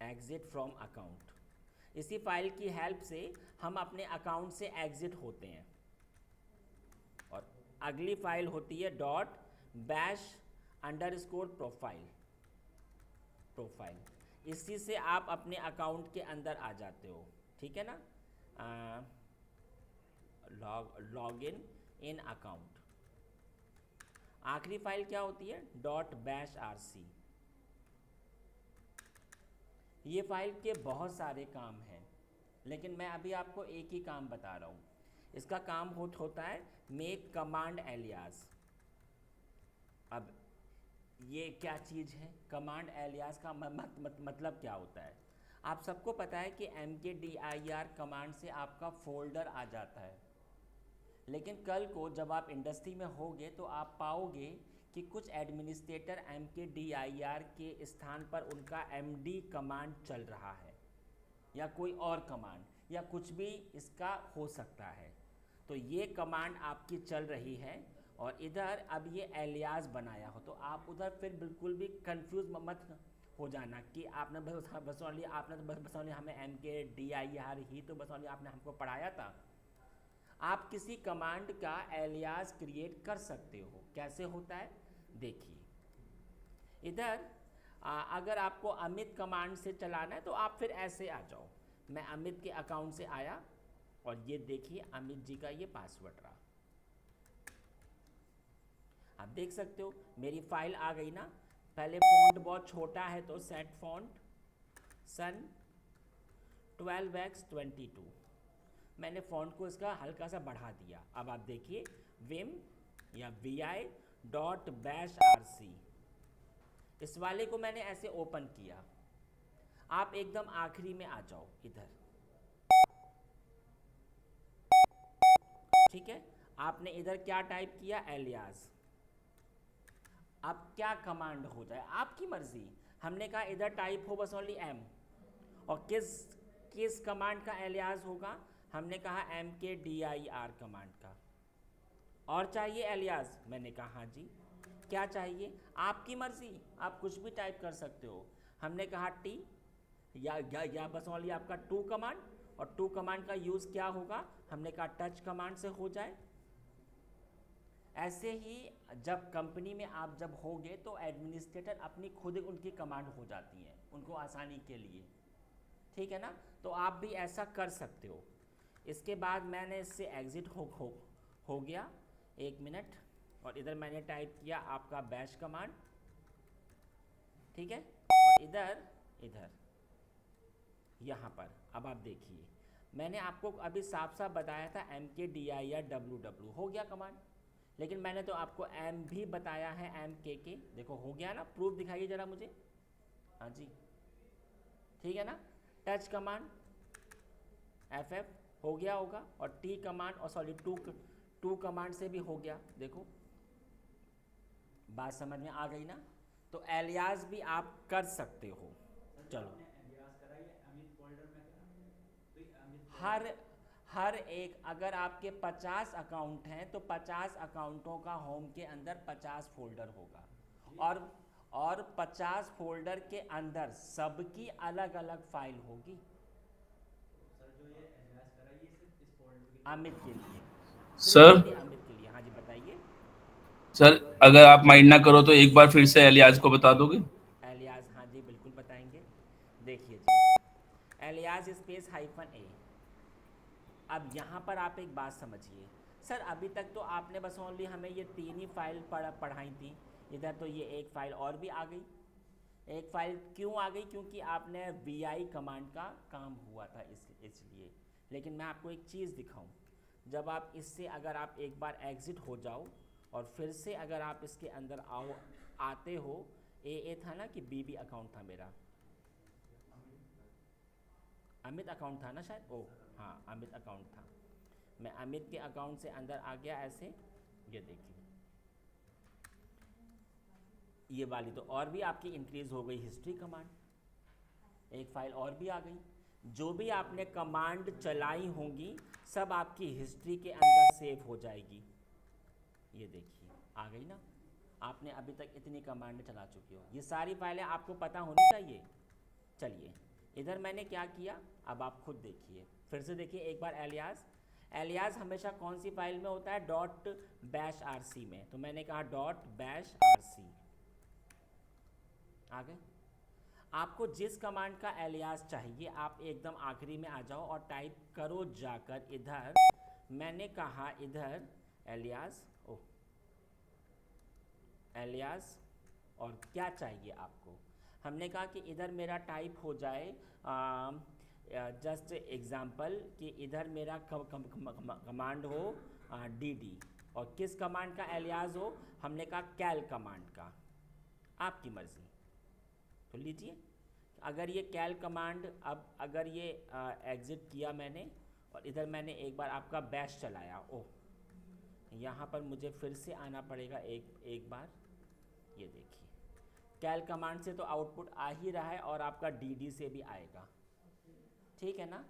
एग्ज़िट फ्रॉम अकाउंट। इसी फाइल की हेल्प से हम अपने अकाउंट से एग्ज़िट होते हैं। और अगली फाइल होती है .bash_प्रोफाइल, इसी से आप अपने अकाउंट के अंदर आ जाते हो, ठीक है ना। लॉगिन इन अकाउंट। आखिरी फाइल क्या होती है? .bashrc। ये फाइल के बहुत सारे काम हैं, लेकिन मैं अभी आपको एक ही काम बता रहा हूँ। इसका काम होता है मेक कमांड एलियास। अब ये क्या चीज़ है? कमांड एलियास का मतलब क्या होता है? आप सबको पता है कि mkdir कमांड से आपका फोल्डर आ जाता है, लेकिन कल को जब आप इंडस्ट्री में होगे तो आप पाओगे कि कुछ एडमिनिस्ट्रेटर mkdir के स्थान पर उनका md कमांड चल रहा है, या कोई और कमांड, या कुछ भी इसका हो सकता है। तो ये कमांड आपकी चल रही है और इधर अब ये एलियास बनाया हो, तो आप उधर फिर बिल्कुल भी कंफ्यूज मत हो जाना कि आपने बस ओनली हमें mkdir ही तो बस ओनली आपने हमको पढ़ाया था। आप किसी कमांड का एलियास क्रिएट कर सकते हो। कैसे होता है देखिए। इधर अगर आपको अमित कमांड से चलाना है तो आप फिर ऐसे आ जाओ। मैं अमित के अकाउंट से आया और ये देखिए अमित जी का ये पासवर्ड रहा। आप देख सकते हो मेरी फाइल आ गई ना। पहले फॉन्ट बहुत छोटा है तो सेट फॉन्ट सन 12x22, मैंने फ़ॉन्ट को इसका हल्का सा बढ़ा दिया। अब आप देखिए विम या vi.bashrc, इस वाले को मैंने ऐसे ओपन किया। आप एकदम आखिरी में आ जाओ इधर, ठीक है। आपने इधर क्या टाइप किया? एलियास। अब क्या कमांड हो जाए आपकी मर्जी। हमने कहा इधर टाइप हो बस ओनली m, और किस कमांड का एलियास होगा? हमने कहा mkdir कमांड का। और चाहिए एलियास? मैंने कहा हाँ जी। क्या चाहिए? आपकी मर्जी, आप कुछ भी टाइप कर सकते हो। हमने कहा t या बस ओनली आपका 2 कमांड, और टू कमांड का यूज़ क्या होगा, हमने कहा टच कमांड से हो जाए। ऐसे ही जब कंपनी में आप जब होगे तो एडमिनिस्ट्रेटर अपनी खुद उनकी कमांड हो जाती हैं उनको आसानी के लिए, ठीक है ना। तो आप भी ऐसा कर सकते हो। इसके बाद मैंने इससे एग्ज़िट हो गया, 1 मिनट, और इधर मैंने टाइप किया आपका बैश कमांड, ठीक है। और इधर यहाँ पर अब आप देखिए, मैंने आपको अभी साफ साफ बताया था MKDIR हो गया कमांड, लेकिन मैंने तो आपको एम भी बताया है MKK, देखो हो गया ना। प्रूफ दिखाइए ज़रा मुझे। हाँ जी, ठीक है ना। टच कमांड FF हो गया होगा, और T कमांड और सॉरी टू कमांड से भी हो गया। देखो बात समझ में आ गई ना। तो एलियास भी आप कर सकते हो। चलो, हर एक, अगर आपके 50 अकाउंट हैं तो 50 अकाउंटों का होम के अंदर 50 फोल्डर होगा, और 50 फोल्डर के अंदर सबकी अलग अलग फाइल होगी। अमित के लिए, सर अमित के लिए। हाँ जी बताइए। सर अगर आप माइंड ना करो तो एक बार फिर से एलियाज को बता दोगे? एलियास, हाँ जी बिल्कुल बताएंगे। देखिए जी, एलियास स्पेस -A। अब यहाँ पर आप एक बात समझिए सर, अभी तक तो आपने बस ओनली हमें ये 3 ही फाइल पढ़ाई थी। इधर तो ये एक फ़ाइल और भी आ गई। एक फ़ाइल क्यों आ गई, क्योंकि आपने VI कमांड का काम हुआ था इसलिए। लेकिन मैं आपको एक चीज़ दिखाऊं, जब आप इससे अगर आप एक बार एग्ज़िट हो जाओ और फिर से अगर आप इसके अंदर आते हो, AA था ना कि BB अकाउंट था मेरा, अमित अकाउंट था ना शायद, ओह हाँ अमित अकाउंट था। मैं अमित के अकाउंट से अंदर आ गया ऐसे, ये देखिए ये वाली तो और भी आपकी इंक्रीज़ हो गई हिस्ट्री कमांड, एक फ़ाइल और भी आ गई। जो भी आपने कमांड चलाई होंगी सब आपकी हिस्ट्री के अंदर सेव हो जाएगी। ये देखिए आ गई ना। आपने अभी तक इतनी कमांड चला चुके हो, ये सारी फाइलें आपको पता होनी चाहिए। चलिए इधर मैंने क्या किया, अब आप खुद देखिए, फिर से देखिए एक बार एलियास। एलियास हमेशा कौन सी फाइल में होता है, .bashrc में। तो मैंने कहा .bashrc, आ गए। आपको जिस कमांड का एलियास चाहिए आप एकदम आखिरी में आ जाओ और टाइप करो जाकर इधर, मैंने कहा इधर एलियास, ओह एलियास, और क्या चाहिए आपको, हमने कहा कि इधर मेरा टाइप हो जाए जस्ट एग्जाम्पल कि इधर मेरा कमांड हो DD, और किस कमांड का एलियास हो, हमने कहा कैल कमांड का, आपकी मर्ज़ी। तो लीजिए, अगर ये कैल कमांड, अब अगर ये एग्ज़िट किया मैंने और इधर मैंने एक बार आपका बैश चलाया, ओह यहाँ पर मुझे फिर से आना पड़ेगा एक बार। ये देखिए कैल कमांड से तो आउटपुट आ ही रहा है और आपका DD से भी आएगा, ठीक है ना।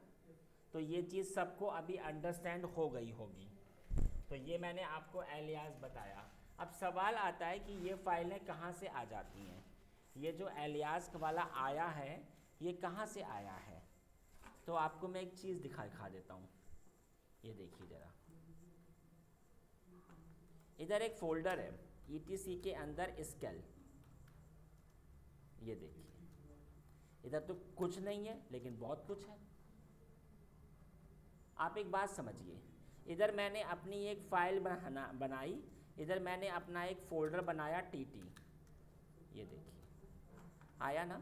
तो ये चीज़ सबको अभी अंडरस्टैंड हो गई होगी। तो ये मैंने आपको एलियास बताया। अब सवाल आता है कि ये फाइलें कहाँ से आ जाती हैं, ये जो एलियास वाला आया है ये कहाँ से आया है। तो आपको मैं एक चीज़ दिखा देता हूँ, ये देखिए ज़रा, इधर एक फ़ोल्डर है ETC के अंदर स्केल, ये देखिए इधर तो कुछ नहीं है लेकिन बहुत कुछ है। आप एक बात समझिए, इधर मैंने अपनी एक फ़ाइल बनाई, इधर मैंने अपना एक फ़ोल्डर बनाया TT, ये देखिए आया ना।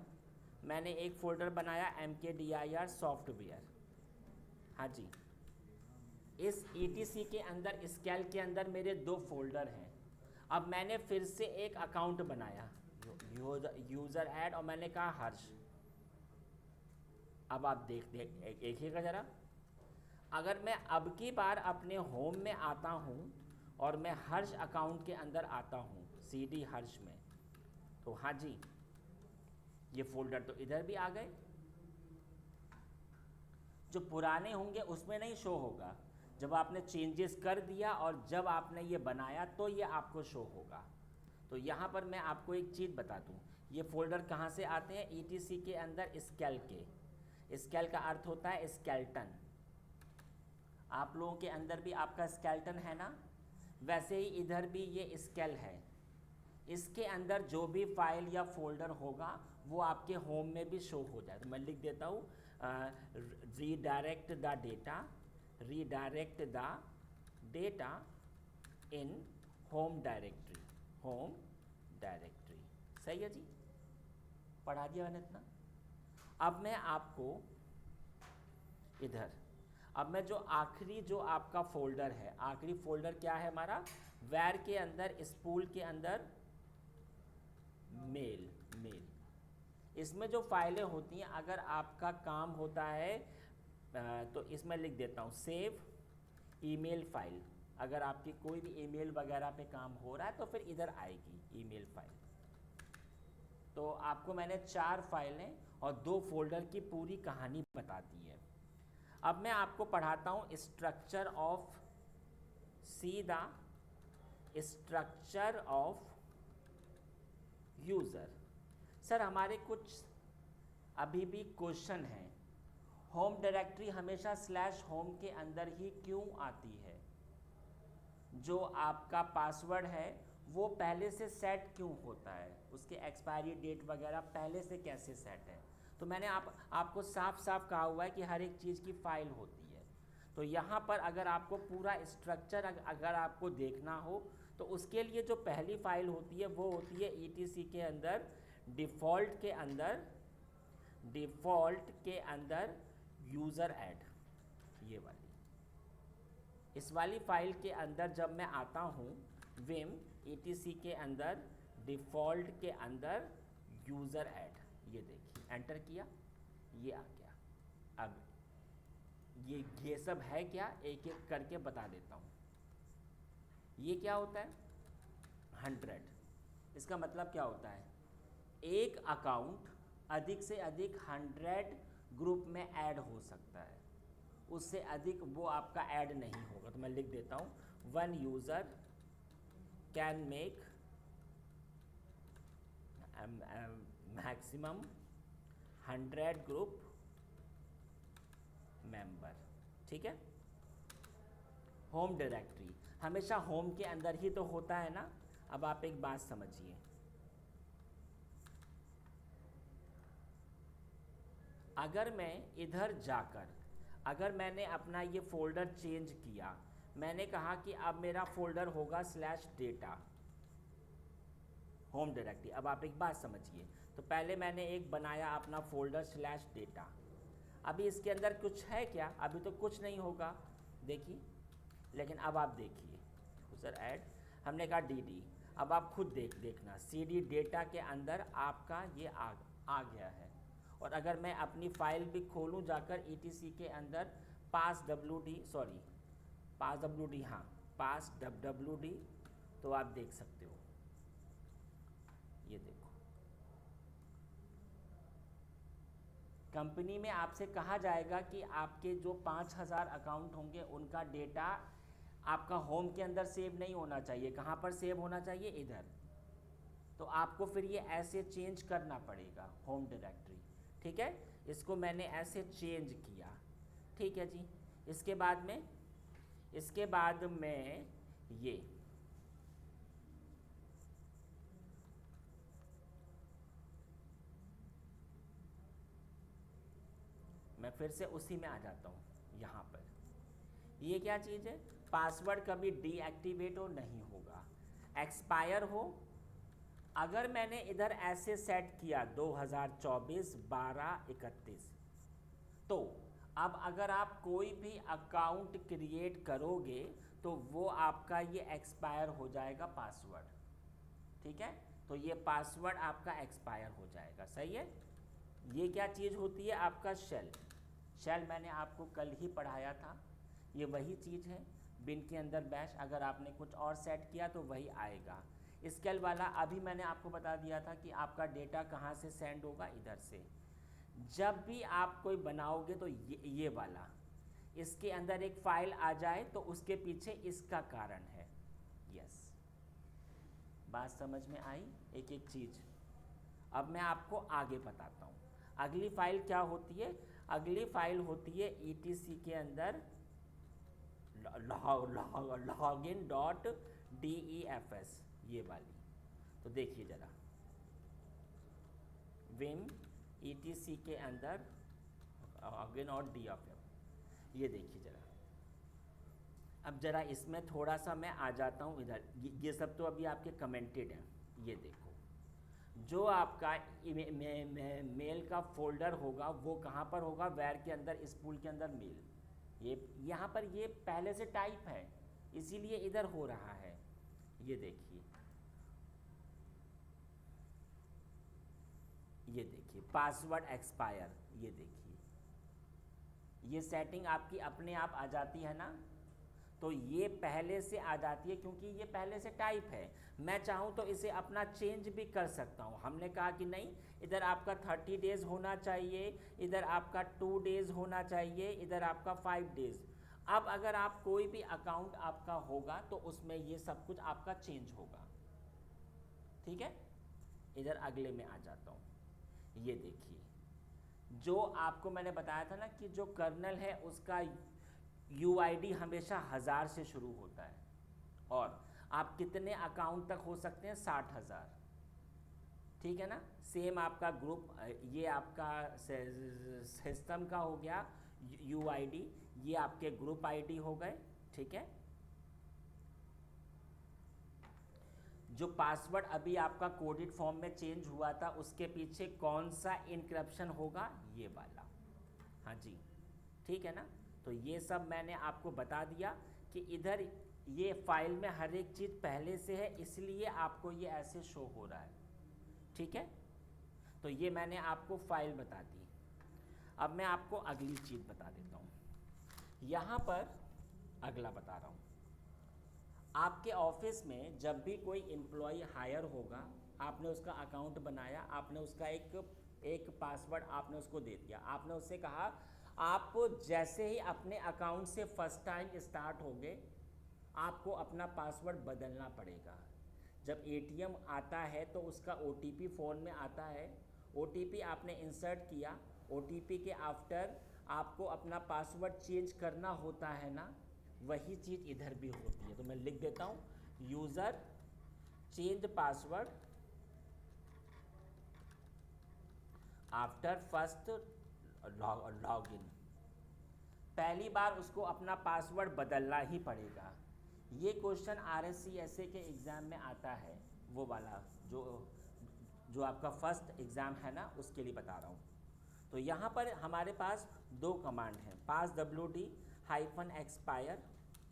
मैंने एक फ़ोल्डर बनाया MKDIR सॉफ्टवेयर, हाँ जी। इस ETC के अंदर स्केल के अंदर मेरे 2 फोल्डर हैं। अब मैंने फिर से एक अकाउंट बनाया यूज़र ऐड, और मैंने कहा हर्ष। अब आप देखिएगा ज़रा, अगर मैं अब की बार अपने होम में आता हूँ और मैं हर्ष अकाउंट के अंदर आता हूँ CD हर्ष में, तो हाँ जी ये फ़ोल्डर तो इधर भी आ गए। जो पुराने होंगे उसमें नहीं शो होगा, जब आपने चेंजेस कर दिया और जब आपने ये बनाया तो ये आपको शो होगा। तो यहाँ पर मैं आपको एक चीज़ बता दूँ, ये फ़ोल्डर कहाँ से आते हैं, ETC के अंदर स्केल के। स्केल का अर्थ होता है स्केल्टन। आप लोगों के अंदर भी आपका स्केल्टन है ना, वैसे ही इधर भी ये स्केल है। इसके अंदर जो भी फाइल या फोल्डर होगा वो आपके होम में भी शो हो जाए। तो मैं लिख देता हूँ redirect the data in home directory. सही है जी, पढ़ा दिया मैंने इतना। अब मैं आपको इधर, अब मैं जो आखिरी जो आपका फोल्डर है, आखिरी फोल्डर क्या है हमारा, वैर के अंदर, स्पूल के अंदर मेल। इसमें जो फाइलें होती हैं, अगर आपका काम होता है तो इसमें लिख देता हूँ सेव ईमेल फाइल। अगर आपकी कोई भी ईमेल वगैरह पे काम हो रहा है तो फिर इधर आएगी ईमेल फाइल। तो आपको मैंने 4 फाइलें और 2 फोल्डर की पूरी कहानी बता दी है। अब मैं आपको पढ़ाता हूँ स्ट्रक्चर ऑफ यूज़र। सर हमारे कुछ अभी भी क्वेश्चन हैं, होम डायरेक्टरी हमेशा /होम के अंदर ही क्यों आती है? जो आपका पासवर्ड है वो पहले से सेट क्यों होता है? उसके एक्सपायरी डेट वगैरह पहले से कैसे सेट है? तो मैंने आपको साफ साफ कहा हुआ है कि हर एक चीज़ की फ़ाइल होती है। तो यहाँ पर अगर आपको पूरा स्ट्रक्चर अगर आपको देखना हो तो उसके लिए जो पहली फ़ाइल होती है वो होती है ETC के अंदर डिफ़ॉल्ट के अंदर यूज़र ऐड, ये वाली। इस वाली फ़ाइल के अंदर जब मैं आता हूँ विम ETC के अंदर डिफ़ॉल्ट के अंदर यूज़र ऐड, ये देखिए एंटर किया, ये आ गया। अब ये सब है क्या, एक एक करके बता देता हूँ। ये क्या होता है 100, इसका मतलब क्या होता है, एक अकाउंट अधिक से अधिक 100 ग्रुप में ऐड हो सकता है, उससे अधिक वो आपका ऐड नहीं होगा। तो मैं लिख देता हूँ 1 user can make maximum 100 group member. ठीक है, होम डायरेक्टरी हमेशा होम के अंदर ही तो होता है ना। अब आप एक बात समझिए, अगर मैं इधर जाकर, अगर मैंने अपना ये फोल्डर चेंज किया, मैंने कहा कि अब मेरा फोल्डर होगा /data होम डायरेक्टरी। अब आप एक बात समझिए, तो पहले मैंने एक बनाया अपना फोल्डर /data। अभी इसके अंदर कुछ है क्या? अभी तो कुछ नहीं होगा, देखिए। लेकिन अब आप देखिए यूज़र ऐड, हमने कहा DD। अब आप खुद देखना CD डेटा के अंदर आपका ये आ गया है। और अगर मैं अपनी फ़ाइल भी खोलूं जाकर ETC के अंदर passwd, तो आप देख सकते हो, ये देखो। कंपनी में आपसे कहा जाएगा कि आपके जो 5000 अकाउंट होंगे उनका डेटा आपका होम के अंदर सेव नहीं होना चाहिए। कहाँ पर सेव होना चाहिए? इधर। तो आपको फिर ये ऐसे चेंज करना पड़ेगा होम डायरेक्टरी। ठीक है, इसको मैंने ऐसे चेंज किया। ठीक है जी, इसके बाद में ये मैं फिर से उसी में आ जाता हूँ। यहाँ पर ये क्या चीज़ है, पासवर्ड कभी डीएक्टिवेट हो नहीं होगा, एक्सपायर हो। अगर मैंने इधर ऐसे सेट किया 2024-12-31, तो अब अगर आप कोई भी अकाउंट क्रिएट करोगे तो वो आपका ये एक्सपायर हो जाएगा पासवर्ड। ठीक है, तो ये पासवर्ड आपका एक्सपायर हो जाएगा। सही है, ये क्या चीज़ होती है? आपका शेल मैंने आपको कल ही पढ़ाया था, ये वही चीज़ है। बिन के अंदर बैश, अगर आपने कुछ और सेट किया तो वही आएगा। स्केल वाला अभी मैंने आपको बता दिया था कि आपका डेटा कहाँ से सेंड होगा, इधर से। जब भी आप कोई बनाओगे तो ये वाला, इसके अंदर एक फाइल आ जाए तो उसके पीछे इसका कारण है। यस, बात समझ में आई? एक एक चीज़ अब मैं आपको आगे बताता हूँ। अगली फाइल क्या होती है? अगली फाइल होती है ETC के अंदर login.defs, ये वाली। तो देखिए जरा, विम ETC के अंदर login.defs, ये देखिए जरा। अब जरा इसमें थोड़ा सा मैं आ जाता हूँ इधर, ये सब तो अभी आपके कमेंटेड हैं। ये देखो, जो आपका मेल का फोल्डर होगा वो कहाँ पर होगा, वेयर के अंदर, स्पूल के अंदर मेल। ये यहाँ पर ये पहले से टाइप है, इसीलिए इधर हो रहा है। ये देखिए, ये देखिए पासवर्ड एक्सपायर, ये देखिए, ये सेटिंग आपकी अपने आप आ जाती है ना। तो ये पहले से आ जाती है क्योंकि ये पहले से टाइप है। मैं चाहूँ तो इसे अपना चेंज भी कर सकता हूँ। हमने कहा कि नहीं, इधर आपका 30 डेज़ होना चाहिए, इधर आपका 2 डेज़ होना चाहिए, इधर आपका 5 डेज़। अब अगर आप कोई भी अकाउंट आपका होगा तो उसमें ये सब कुछ आपका चेंज होगा। ठीक है, इधर अगले में आ जाता हूँ। ये देखिए, जो आपको मैंने बताया था ना कि जो कर्नल है उसका UID हमेशा 1000 से शुरू होता है, और आप कितने अकाउंट तक हो सकते हैं, 60,000। ठीक है ना। सेम आपका ग्रुप, ये आपका सिस्टम का हो गया UID, ये आपके ग्रुप ID हो गए। ठीक है, जो पासवर्ड अभी आपका कोडेड फॉर्म में चेंज हुआ था उसके पीछे कौन सा इनक्रिप्शन होगा, ये वाला। हाँ जी, ठीक है ना। तो ये सब मैंने आपको बता दिया कि इधर ये फाइल में हर एक चीज़ पहले से है, इसलिए आपको ये ऐसे शो हो रहा है। ठीक है, तो ये मैंने आपको फाइल बता दी। अब मैं आपको अगली चीज़ बता देता हूँ। यहाँ पर अगला बता रहा हूँ, आपके ऑफिस में जब भी कोई एम्प्लॉय हायर होगा, आपने उसका अकाउंट बनाया, आपने उसका एक पासवर्ड आपने उसको दे दिया, आपने उससे कहा आप जैसे ही अपने अकाउंट से फर्स्ट टाइम स्टार्ट होंगे आपको अपना पासवर्ड बदलना पड़ेगा। जब ATM आता है तो उसका OTP फ़ोन में आता है, OTP आपने इंसर्ट किया, OTP के आफ्टर आपको अपना पासवर्ड चेंज करना होता है ना, वही चीज़ इधर भी होती है। तो मैं लिख देता हूँ, user change password after first login. पहली बार उसको अपना पासवर्ड बदलना ही पड़ेगा। ये क्वेश्चन RSCSA के एग्ज़ाम में आता है, वो वाला जो आपका फर्स्ट एग्ज़ाम है ना, उसके लिए बता रहा हूँ। तो यहाँ पर हमारे पास 2 कमांड हैं, passwd-expire,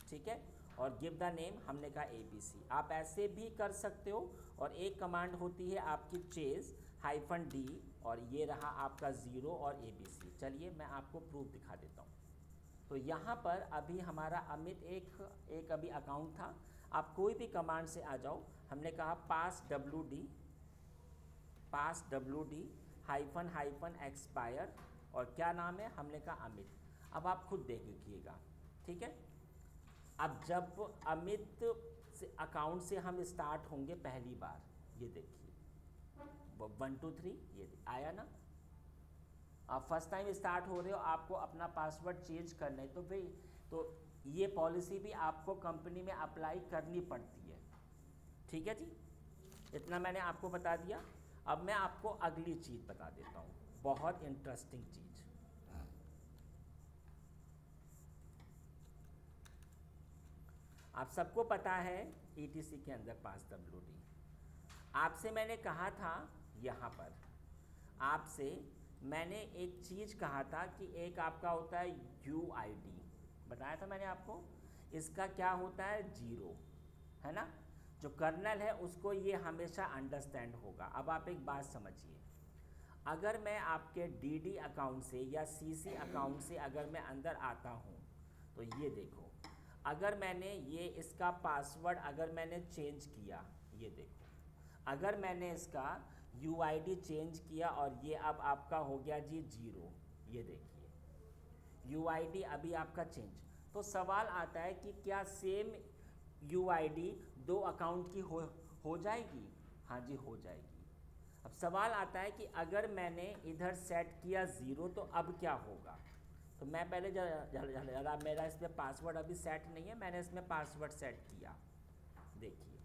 ठीक है, और गिव द नेम हमने कहा ABC। आप ऐसे भी कर सकते हो। और एक कमांड होती है आपकी chase-d, और ये रहा आपका 0 और ABC। चलिए मैं आपको प्रूफ दिखा देता हूँ। तो यहाँ पर अभी हमारा अमित एक अभी अकाउंट था। आप कोई भी कमांड से आ जाओ, हमने कहा passwd-expire, और क्या नाम है, हमने कहा अमित। अब आप खुद देखिएगा, ठीक है। अब जब अमित से अकाउंट से हम स्टार्ट होंगे पहली बार, ये देखिए 1 2 3 ये आया ना। आप फर्स्ट टाइम स्टार्ट हो रहे हो, आपको अपना पासवर्ड चेंज करना है, तो भाई तो ये पॉलिसी भी आपको कंपनी में अप्लाई करनी पड़ती है। ठीक है जी, इतना मैंने आपको बता दिया। अब मैं आपको अगली चीज़ बता देता हूँ, बहुत इंटरेस्टिंग चीज़। आप सबको पता है ETC के अंदर passwd। आपसे मैंने कहा था, यहाँ पर आपसे मैंने एक चीज़ कहा था कि एक आपका होता है UID, बताया था मैंने आपको। इसका क्या होता है, 0, है ना। जो कर्नल है उसको ये हमेशा अंडरस्टैंड होगा। अब आप एक बात समझिए, अगर मैं आपके DD अकाउंट से या CC अकाउंट से अगर मैं अंदर आता हूँ, तो ये देखो, अगर मैंने ये इसका पासवर्ड अगर मैंने चेंज किया, ये देखो, अगर मैंने इसका UID चेंज किया और ये अब आपका हो गया जी 0, ये देखिए UID अभी आपका चेंज। तो सवाल आता है कि क्या सेम UID 2 अकाउंट की हो जाएगी? हाँ जी, हो जाएगी। अब सवाल आता है कि अगर मैंने इधर सेट किया 0 तो अब क्या होगा। तो मैं पहले ज़रा मेरा इसमें पासवर्ड अभी सेट नहीं है, मैंने इसमें पासवर्ड सेट किया। देखिए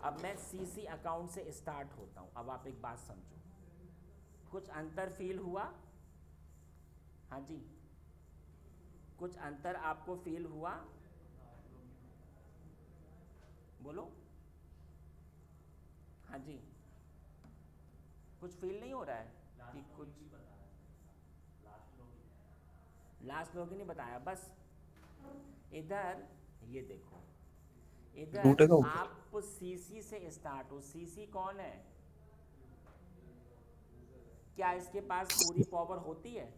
अब मैं CC अकाउंट से स्टार्ट होता हूँ। अब आप एक बात समझो, कुछ अंतर फील हुआ? हाँ जी, कुछ अंतर आपको फील हुआ? बोलो। हाँ जी, कुछ फील नहीं हो रहा है कि कुछ लास्ट लोग ही नहीं बताया। बस इधर ये देखो, रूट है इधर का ऊपर। आप CC से स्टार्ट हो। CC कौन है? क्या इसके पास पूरी पावर होती है?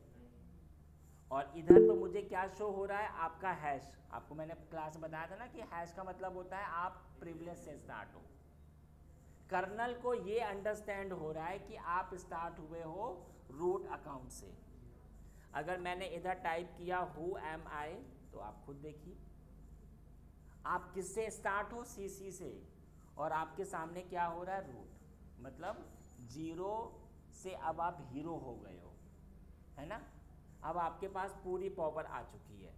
और इधर तो मुझे क्या शो हो रहा है, आपका हैश। आपको मैंने क्लास में बताया था ना कि हैश का मतलब होता है आप प्रिविलेज से स्टार्ट हो। कर्नल को ये अंडरस्टैंड हो रहा है कि आप स्टार्ट हुए हो रूट अकाउंट से। अगर मैंने इधर टाइप किया हु एम आई, तो आप खुद देखिए आप किससे स्टार्ट हो, CC से, और आपके सामने क्या हो रहा है, रूट। मतलब 0 से अब आप हीरो हो गए हो, है ना। अब आपके पास पूरी पावर आ चुकी है।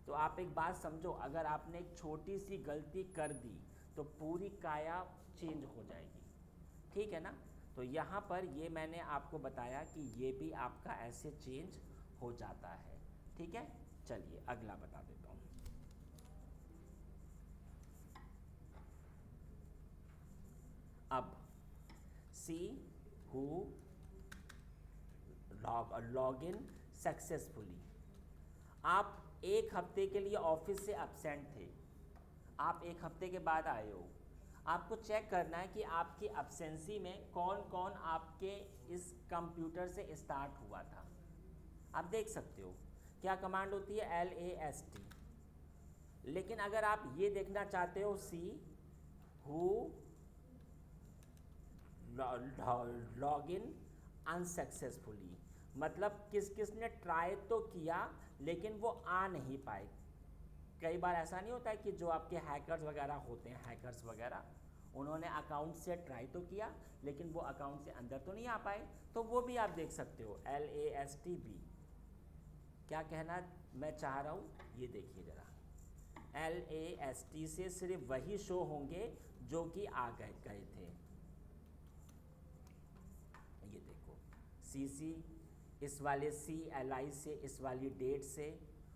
तो आप एक बात समझो, अगर आपने एक छोटी सी गलती कर दी तो पूरी काया चेंज हो जाएगी, ठीक है ना। तो यहाँ पर ये मैंने आपको बताया कि ये भी आपका ऐसे चेंज हो जाता है, ठीक है। चलिए अगला बता देता हूँ। अब see who log in successfully. आप एक हफ्ते के लिए ऑफिस से एब्सेंट थे, आप एक हफ्ते के बाद आए हो। आपको चेक करना है कि आपकी एब्सेंसी में कौन कौन आपके इस कंप्यूटर से स्टार्ट हुआ था। आप देख सकते हो क्या कमांड होती है, LAST। लेकिन अगर आप ये देखना चाहते हो see who log in unsuccessfully, मतलब किस किस ने ट्राई तो किया लेकिन वो आ नहीं पाए। कई बार ऐसा नहीं होता है कि जो आपके हैकर्स वगैरह होते हैं, हैकर्स वगैरह, उन्होंने अकाउंट से ट्राई तो किया लेकिन वो अकाउंट से अंदर तो नहीं आ पाए। तो वो भी आप देख सकते हो, LASTB। क्या कहना मैं चाह रहा हूँ ये देखिए ज़रा, LAST से सिर्फ वही शो होंगे जो कि आ गए थे। ये देखो CC इस वाले CLI से, इस वाली डेट से,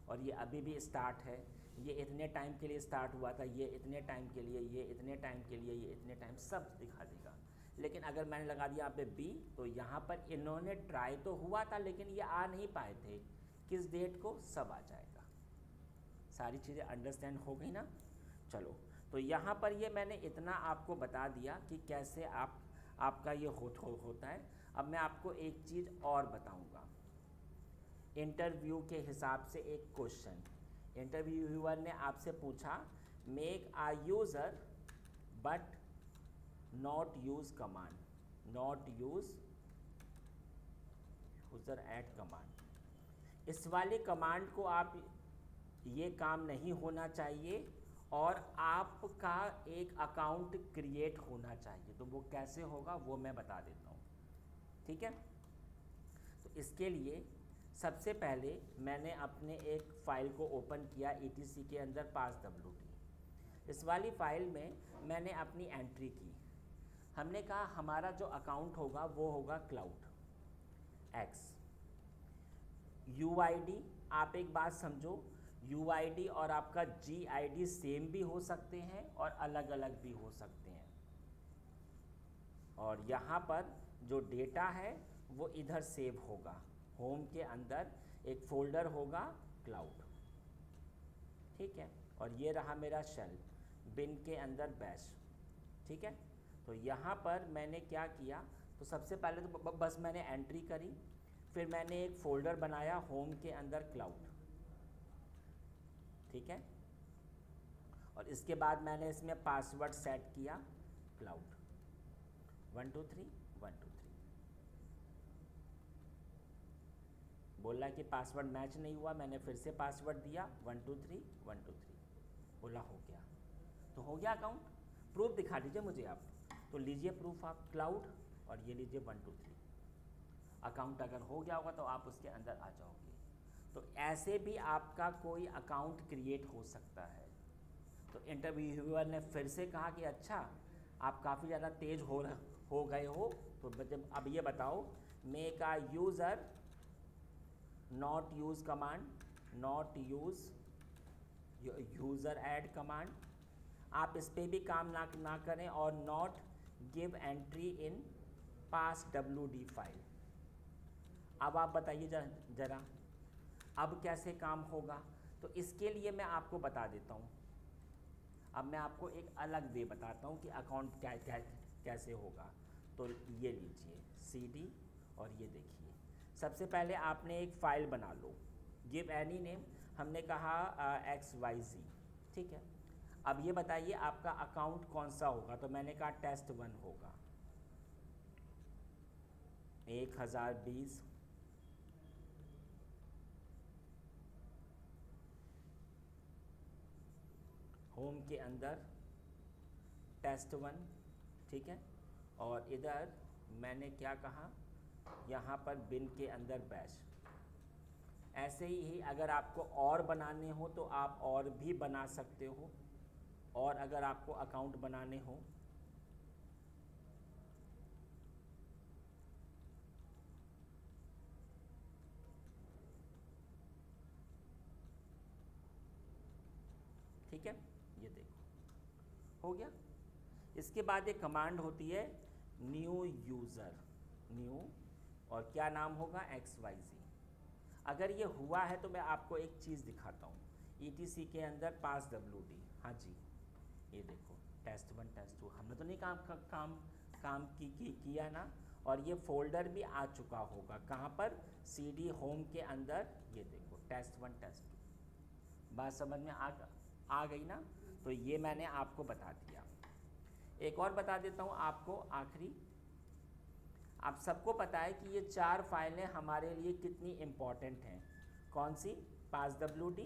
और ये अभी भी स्टार्ट है। ये इतने टाइम के लिए स्टार्ट हुआ था, ये इतने टाइम के लिए, ये इतने टाइम के लिए, ये इतने टाइम, सब दिखा देगा। लेकिन अगर मैंने लगा दिया यहाँ पे B, तो यहाँ पर इन्होंने ट्राई तो हुआ था लेकिन ये आ नहीं पाए थे। किस डेट को, सब आ जाएगा। सारी चीज़ें अंडरस्टैंड हो गई ना। चलो, तो यहाँ पर ये मैंने इतना आपको बता दिया कि कैसे आपका ये होता है। अब मैं आपको एक चीज़ और बताऊँगा। इंटरव्यू के हिसाब से एक क्वेश्चन, इंटरव्यूअर ने आपसे पूछा, make a user but not use command, not use user add command. इस वाले कमांड को आप, ये काम नहीं होना चाहिए और आपका एक अकाउंट क्रिएट होना चाहिए। तो वो कैसे होगा वो मैं बता देता हूँ, ठीक है। तो इसके लिए सबसे पहले मैंने अपने एक फ़ाइल को ओपन किया ETC के अंदर passwd। इस वाली फ़ाइल में मैंने अपनी एंट्री की। हमने कहा हमारा जो अकाउंट होगा वो होगा क्लाउड X। UID, आप एक बात समझो, UID और आपका GID सेम भी हो सकते हैं और अलग अलग भी हो सकते हैं। और यहाँ पर जो डेटा है वो इधर सेव होगा, होम के अंदर एक फ़ोल्डर होगा क्लाउड, ठीक है। और ये रहा मेरा शेल, बिन के अंदर बैश, ठीक है। तो यहाँ पर मैंने क्या किया, तो सबसे पहले तो बस मैंने एंट्री करी, फिर मैंने एक फ़ोल्डर बनाया होम के अंदर क्लाउड, ठीक है। और इसके बाद मैंने इसमें पासवर्ड सेट किया क्लाउड 1 2 3 1 2 3। बोला कि पासवर्ड मैच नहीं हुआ, मैंने फिर से पासवर्ड दिया 1 2 3 1 2 3, बोला हो गया। तो हो गया अकाउंट। प्रूफ दिखा दीजिए मुझे आप। तो लीजिए प्रूफ आप, क्लाउड और ये लीजिए 1 2 3। अकाउंट अगर हो गया होगा तो आप उसके अंदर आ जाओगे। तो ऐसे भी आपका कोई अकाउंट क्रिएट हो सकता है। तो इंटरव्यूअर ने फिर से कहा कि अच्छा आप काफ़ी ज़्यादा तेज हो गए हो, तो जब अब ये बताओ, make a user not use command, not use user add command, आप इस पर भी काम ना करें, और not give entry in pass WD file. अब आप बताइए जरा अब कैसे काम होगा। तो इसके लिए मैं आपको बता देता हूँ। अब मैं आपको एक अलग वे बताता हूँ कि अकाउंट कैसे होगा। तो ये लीजिए CD, और ये देखिए सबसे पहले आपने एक फ़ाइल बना लो, गिव एनी नेम, हमने कहा XYZ, ठीक है। अब ये बताइए आपका अकाउंट कौन सा होगा। तो मैंने कहा test1 होगा। 1020 होम के अंदर test1, ठीक है। और इधर मैंने क्या कहा, यहाँ पर बिन के अंदर बैश। ऐसे ही अगर आपको और बनाने हो तो आप और भी बना सकते हो, और अगर आपको अकाउंट बनाने हो ठीक है। ये देखो हो गया। इसके बाद एक कमांड होती है न्यू यूज़र, न्यू, और क्या नाम होगा XYZ। अगर ये हुआ है तो मैं आपको एक चीज़ दिखाता हूँ, ETC के अंदर पास WD, हाँ जी ये देखो test1 test2, हमने तो नहीं काम किया ना। और ये फोल्डर भी आ चुका होगा कहाँ पर, CD होम के अंदर, ये देखो test1 test2। बात समझ में आ गई ना। तो ये मैंने आपको बता दिया। एक और बता देता हूँ आपको आखिरी। आप सबको पता है कि ये 4 फाइलें हमारे लिए कितनी इम्पॉर्टेंट हैं। कौन सी, पास WD,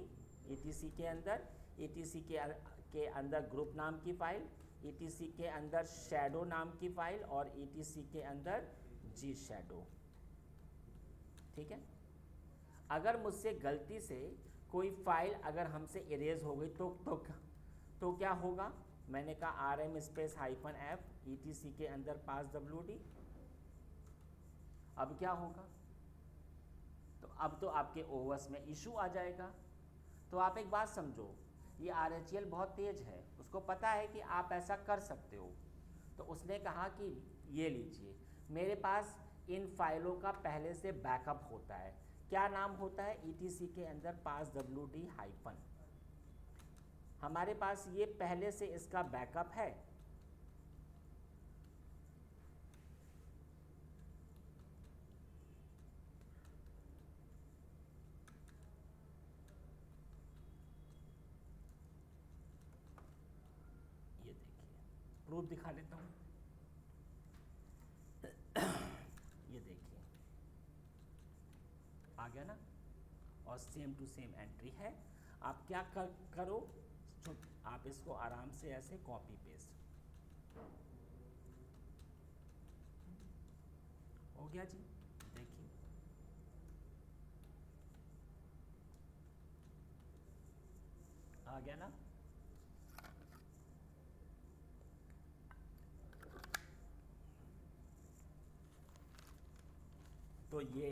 ETC के अंदर, ETC के अंदर ग्रुप नाम की फ़ाइल, ETC के अंदर शैडो नाम की फ़ाइल, और ETC के अंदर G शैडो, ठीक है। अगर मुझसे गलती से कोई फ़ाइल अगर हमसे इरेज हो गई तो क्या होगा। मैंने कहा RM स्पेस -F ETC के अंदर पास WD। अब क्या होगा, तो अब तो आपके OS में इशू आ जाएगा। तो आप एक बात समझो, ये RHEL बहुत तेज़ है, उसको पता है कि आप ऐसा कर सकते हो। तो उसने कहा कि ये लीजिए, मेरे पास इन फाइलों का पहले से बैकअप होता है। क्या नाम होता है, ETC के अंदर पास WD हाइफन। हमारे पास ये पहले से इसका बैकअप है। ये देखिए प्रूफ दिखा देता हूँ। ये देखिए आ गया ना, और सेम टू सेम एंट्री है। आप क्या करो, आप इसको आराम से ऐसे कॉपी पेस्ट हो गया जी। देखिए आ गया ना। तो ये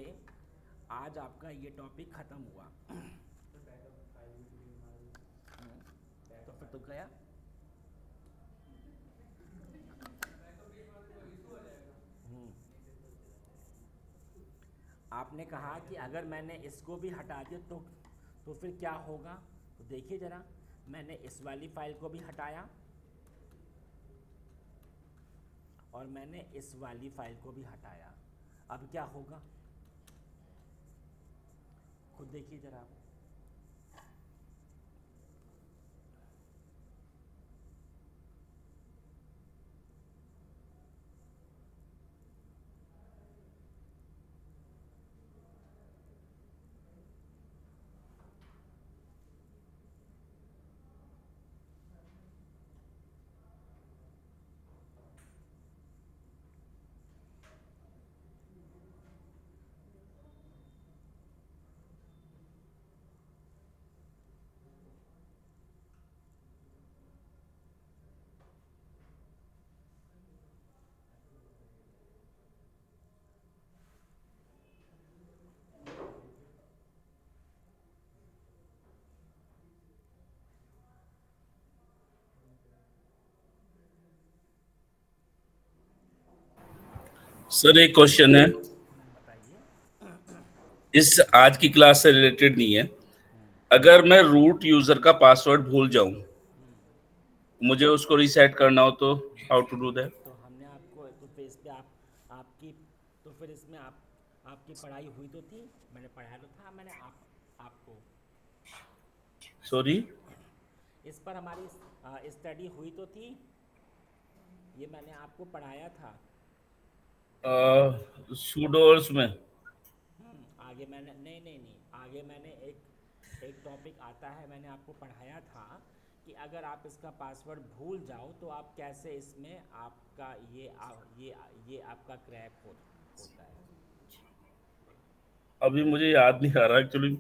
आज आपका ये टॉपिक ख़त्म हुआ। तो बैकअप फाइल भी डिलीट मारो। तो फिर तो गया। हम्म। आपने कहा कि अगर मैंने इसको भी हटा दिया तो फिर क्या होगा। तो देखिए ज़रा, मैंने इस वाली फाइल को भी हटाया, और मैंने इस वाली फाइल को भी हटाया। अब क्या होगा, खुद देखिए ज़रा आप। सर एक क्वेश्चन है, बताइए। इस आज की क्लास से रिलेटेड नहीं है। अगर मैं रूट यूजर का पासवर्ड भूल जाऊं, मुझे उसको रीसेट करना हो तो हाउ टू डू दैट? तो हमने आपको तो फिर इस पे आपकी तो फिर इसमें आपकी पढ़ाई हुई तो थी, मैंने पढ़ाया तो था मैंने आपको सॉरी। इस पर हमारी स्टडी हुई तो थी, ये मैंने आपको पढ़ाया था। सूडोर्स में। आगे मैंने नहीं आगे मैंने एक टॉपिक आता है, मैंने आपको पढ़ाया था कि अगर आप इसका पासवर्ड भूल जाओ तो आप कैसे इसमें आपका ये आपका क्रैक होता है। अभी मुझे याद नहीं आ रहा एक्चुअली,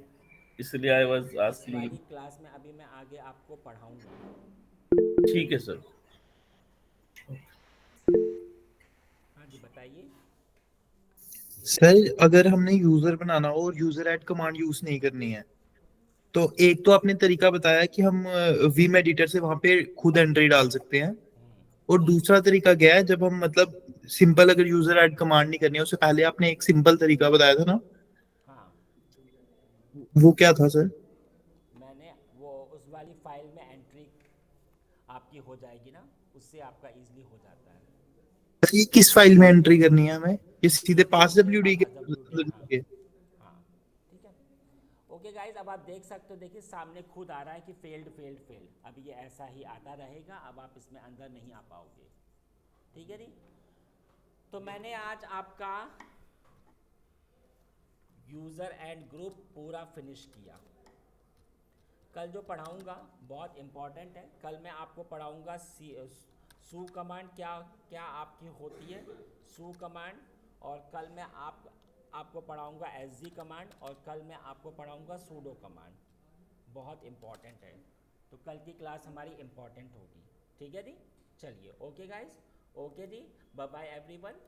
इसलिए आई वाज इस आस्किंग। वाली क्लास में अभी मैं आगे आपको पढ़ाऊंगा। ठीक है सर। हाँ जी बताइए। सर अगर हमने यूजर बनाना हो और यूजर ऐड कमांड यूज नहीं करनी है, तो एक तो आपने तरीका बताया कि हम विम एडिटर से वहां पे खुद एंट्री डाल सकते हैं, और दूसरा तरीका क्या है जब हम मतलब सिंपल अगर यूजर ऐड कमांड नहीं करनी है, उससे पहले आपने एक सिंपल तरीका बताया था ना, हाँ वो क्या था सर? मैंने वो उस वाली फाइल में एंट्री आपकी हो जाएगी ना, उससे आपका इजीली हो जाता है। ये किस फाइल में एंट्री करनी है हमें? ये सीधे पास डब्ल्यूडी के WD अंदर हाँ जाके? हाँ ठीक है। ओके गाइज, अब आप देख सकते हो, देखिए सामने खुद आ रहा है कि फेल्ड फेल्ड फेल्ड, अब ये ऐसा ही आता रहेगा, अब आप इसमें अंदर नहीं आ पाओगे। ठीक है जी। तो मैंने आज आपका यूज़र एंड ग्रुप पूरा फिनिश किया। कल जो पढ़ाऊंगा बहुत इम्पॉर्टेंट है, कल मैं आपको पढ़ाऊंगा सू कमांड क्या क्या आपकी होती है, सू कमांड, और कल मैं आपको पढ़ाऊंगा एसजी कमांड, और कल मैं आपको पढ़ाऊंगा सूडो कमांड। बहुत इम्पॉर्टेंट है, तो कल की क्लास हमारी इम्पॉर्टेंट होगी। ठीक है जी, चलिए ओके गाइस, ओके जी, बाय बाय एवरीवन।